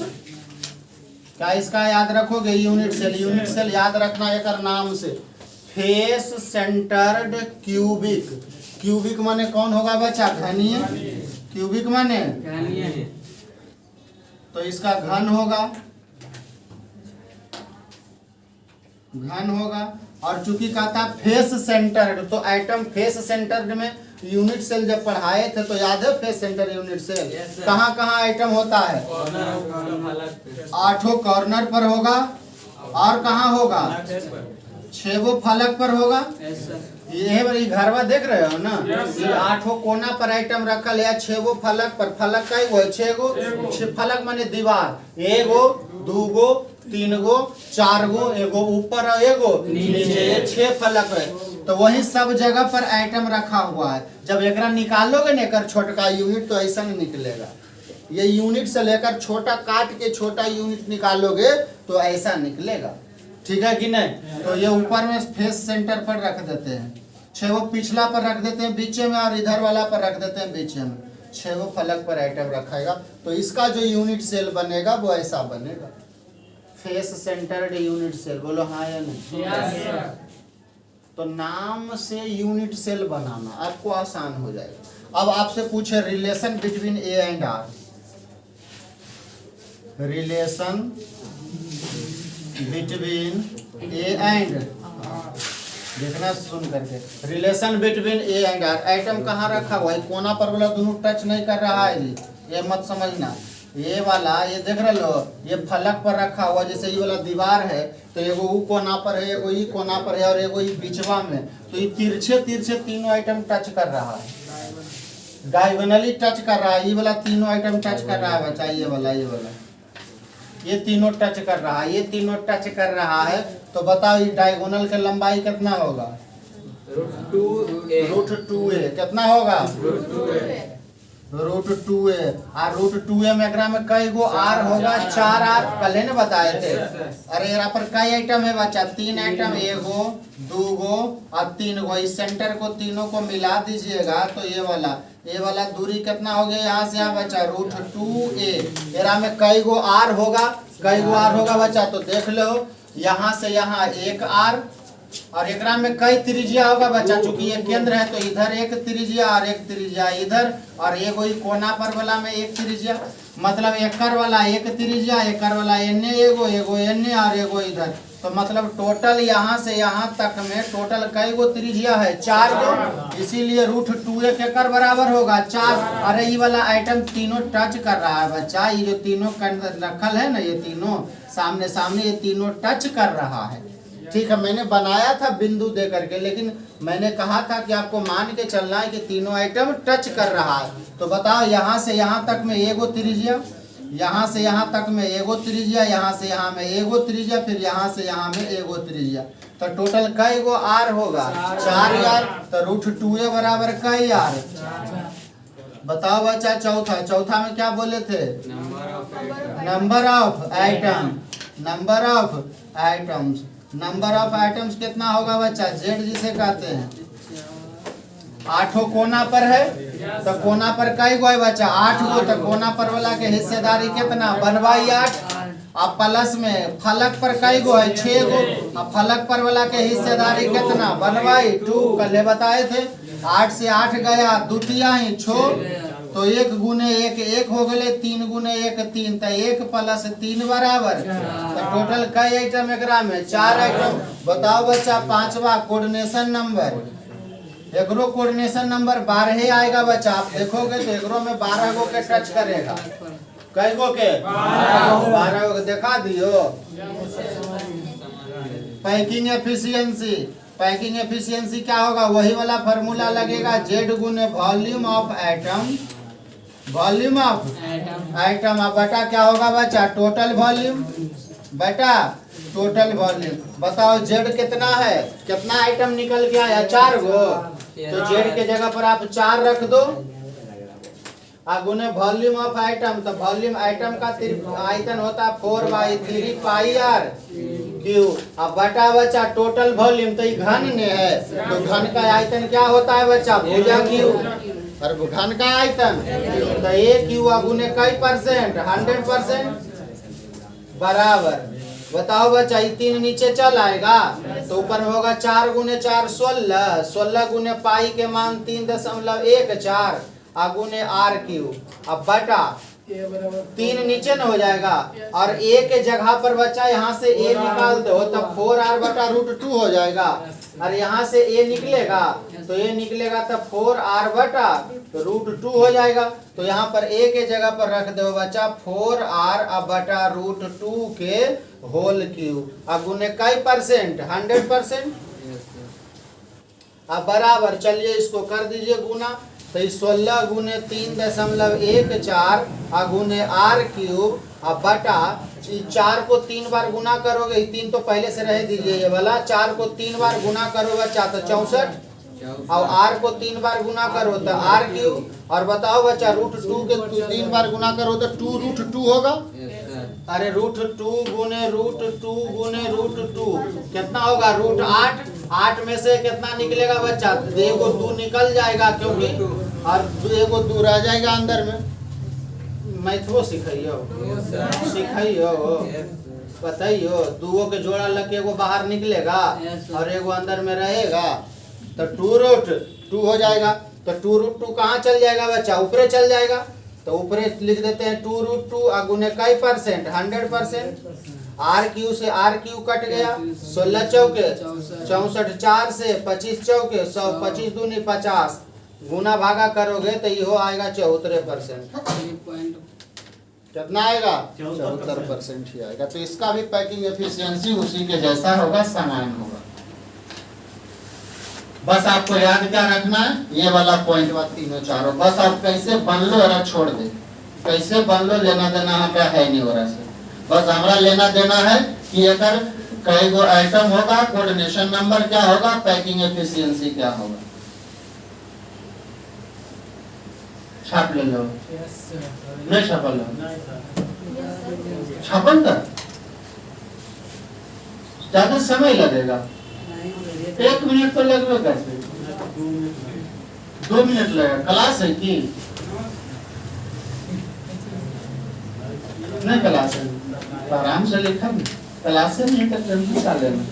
क्या इसका याद रखोगे, यूनिट सेल। यूनिट सेल याद रखना एक नाम से, फेस सेंटर्ड क्यूबिक। क्यूबिक माने कौन होगा बच्चा, घनीय। क्यूबिक माने तो इसका घन होगा, घन होगा। और चूंकि कहता फेस सेंटर्ड, तो एटम फेस सेंटर्ड में यूनिट सेल जब पढ़ाए थे तो याद है फेस सेंटर यूनिट सेल कहाँ कहाँ आइटम होता है, 8 कॉर्नर पर होगा। और कहाँ होगा, 6 फलक पर होगा। ये घरवा देख रहे हो ना, ये 8 कोना पर आइटम रखल है, 6 फलक पर। फलक का वो 6 फलक माने दीवार, 1 2 3 4 एगो ऊपर और एगो नीचे, 6 फलक है। तो वही सब जगह पर आइटम रखा हुआ है। जब एक निकालोगे ना एक छोटका यूनिट तो ऐसा नहीं निकलेगा। ये यूनिट से लेकर छोटा काट के छोटा यूनिट निकालोगे तो ऐसा निकलेगा, ठीक है कि नहीं। तो ये ऊपर में फेस सेंटर पर रख देते हैं, 6 पिछला पर रख देते हैं बीच में, और इधर वाला पर रख देते हैं बीच में। 6 फलक पर आइटम रखेगा तो इसका जो यूनिट सेल बनेगा वो ऐसा बनेगा, फेस सेंटर्ड यूनिट सेल। बोलो हाँ या नहीं। तो नाम से यूनिट सेल बनाना आपको आसान हो जाएगा। अब आपसे पूछे relation between A and R, relation between A and, देखना सुन करके, relation between A and R. Item कहाँ रखा हुआ है, कोना पर वाला दोनों टच नहीं कर रहा है जी, ये मत समझना। ये वाला ये देख रहे लो, ये फलक पर रखा हुआ, जैसे ये वाला दीवार है तो एगो वो कोना पर है, एगो ई कोना पर है, और एगो ई बीचवा में। तो ये तिरछे तिरछे तीनों आइटम टच कर रहा है, डायगोनली टच कर रहा है। ये वाला तीनों आइटम टच कर रहा है बच्चा, ये वाला ये तीनों टच कर रहा है, ये तीनों टच कर रहा है। तो बताओ ये डायगोनल की लंबाई कितना होगा, √2a। कितना होगा, √2a। और √2a में एकरा में कई गो आर होगा, 4 आर पहले ने बताए थे। अरे यहाँ पर कई आइटम है बच्चा, 3 आइटम, 1 2 और 3 इस सेंटर को तीनों को मिला दीजिएगा तो ये वाला दूरी कितना हो गया, यहाँ से यहाँ बच्चा √2a। एकरा में कई गो आर होगा, बच्चा। तो देख लो यहाँ से यहाँ 1 आर, और एकरा में कई त्रिज्या होगा बच्चा। चूंकि ये केंद्र है तो इधर 1 त्रिज्या और 1 त्रिज्या इधर, और एगो कोना पर वाला में 1 त्रिज्या, मतलब एकर वाला 1 त्रिज्या, एकर वाला एने एगो एने और एगो इधर। तो मतलब टोटल यहाँ से यहाँ तक में टोटल कई गो त्रिज्या है, 4 गो। इसीलिए √2a के कर बराबर होगा 4। अरे ये वाला आइटम तीनों टच कर रहा है बच्चा, ये जो तीनों रखल है ना, ये तीनों सामने सामने, ये तीनों टच कर रहा है, ठीक है। मैंने बनाया था बिंदु दे करके, लेकिन मैंने कहा था कि आपको मान के चलना है कि तीनों आइटम टच कर रहा है। तो बताओ यहाँ से यहाँ तक में एगो त्रिज्या, यहाँ से यहाँ तक में एगो त्रिज्या, यहाँ से यहाँ में एगो त्रिज्या, फिर यहाँ से यहाँ में एगो त्रिज्या। तो टोटल कई गो आर होगा, 4 आर। तो √2a बराबर कई आर। बताओ बच्चा चौथा में क्या बोले थे, number of item, number of items. Number of items कितना होगा बच्चा, जेड जिसे कहते हैं। 8 कोना पर है तो कोना पर कई गो है बच्चा, 8 गो। तो कोना पर वाला के हिस्सेदारी कितना, 1/8। अब प्लस में फलक पर कई गो है 6 गो। अब फलक पर वाला के हिस्सेदारी कितना 1/2 कल बताए थे। 8 से 8 गया द्वितीय ही 6 तो 1 गुने 1 1 हो गए 3 गुने 1 3 तो 1 प्लस 3 बराबर तो टोटल कई आइटम एकरा में 4 आइटम। बताओ बच्चा पांचवा कोऑर्डिनेशन नंबर एकरो कोऑर्डिनेशन नंबर 12 ही आएगा बच्चा। आप देखोगे तो एकरो में 12 गो के टच करेगा। कई गो के 12 गो के दिखा दियो। पैकिंग एफिशिएंसी पैकिंग एफिशिएंसी क्या होगा वही वाला फार्मूला लगेगा जेड गुने volume of atom volume of item. अब बटा क्या होगा बच्चा टोटल वॉल्यूम बटा टोटल वॉल्यूम। बताओ जेड कितना है कितना आइटम निकल गया या 4 गो तो जेड के जगह पर आप 4 रख दो। गुने वॉल्यूम ऑफ आइटम तो वॉल्यूम आइटम का आयतन होता है 4/3 पाई आर क्यू। अब बटा बच्चा टोटल वॉल्यूम तो ये घन ने है तो घन का आयतन क्या होता है बच्चा भुजा क्यू और घन का आयतन तो ए क्यू गुने कई परसेंट 100% बराबर। बताओ बच्चा ये 3 नीचे चल आएगा तो ऊपर में होगा 4 गुने 4 16 16 गुने पाई के मान 3.14 गुने आर क्यू। अब बटा 3 नीचे न हो जाएगा और ए के जगह पर बच्चा यहाँ से ए निकाल दो तब 4r बटा √2 हो जाएगा और यहाँ से ए निकलेगा तो ए निकलेगा तब 4r बटा √2 हो जाएगा। तो यहाँ पर ए के जगह पर रख दो बच्चा 4r बटा √2 के होल क्यू। अब गुने कई परसेंट 100%। अब बराबर चलिए इसको कर दीजिए गुना तो 16 गुने 3.14 गुने आर क्यूब अब बटा 4 को 3 बार गुना करोगे 3 तो पहले से रह दीजिए ये वाला 4 को 3 बार गुना करो बच्चा तो 64 और आर को 3 बार गुना करो तो आर क्यूब और बताओ बच्चा √2 के 3 बार गुना करो तो 2√2 होगा। अरे √2 गुने √2 गुने √2 कितना होगा √8 8 में से कितना निकलेगा बच्चा एगो 2 निकल जाएगा क्योंकि और एगो 2 रह जाएगा अंदर में। मैथो सिखाइयो बताइयो 2 के जोड़ा लग के एगो बाहर निकलेगा और एगो अंदर में रहेगा तो 2√2 हो जाएगा तो 2√2 कहाँ चल जाएगा बच्चा ऊपरे चल जाएगा तो ऊपरे लिख देते हैं 2√2 गुने कई परसेंट 100%। आर क्यू से आर क्यू कट गया 16 चौके 64 4 से 25 चौके 100 25 दूनी 50 गुना भागा करोगे तो ये आएगा 74%। कितना आएगा 74% ही आएगा। तो इसका भी पैकिंग एफिशिएंसी उसी के जैसा होगा समान होगा। बस आपको याद क्या रखना है ये वाला पॉइंट बात तीनों चारों बस आप कैसे बन लो और छोड़ दे कैसे बन लो लेना देना हमारा है नहीं हो रहा से बस हमारा लेना देना है कि अगर कई गो आइटम होगा कोऑर्डिनेशन नंबर क्या होगा पैकिंग एफिशिएंसी क्या होगा। छाप ले लो नहीं छापा लो छापन का ज्यादा समय लगेगा 1 मिनट तो लगेगा कैसे 2 मिनट लगेगा। क्लास है कि नहीं क्लास है तो आराम से लिखा क्लास से नहीं तो जल्दी निकाल लेना।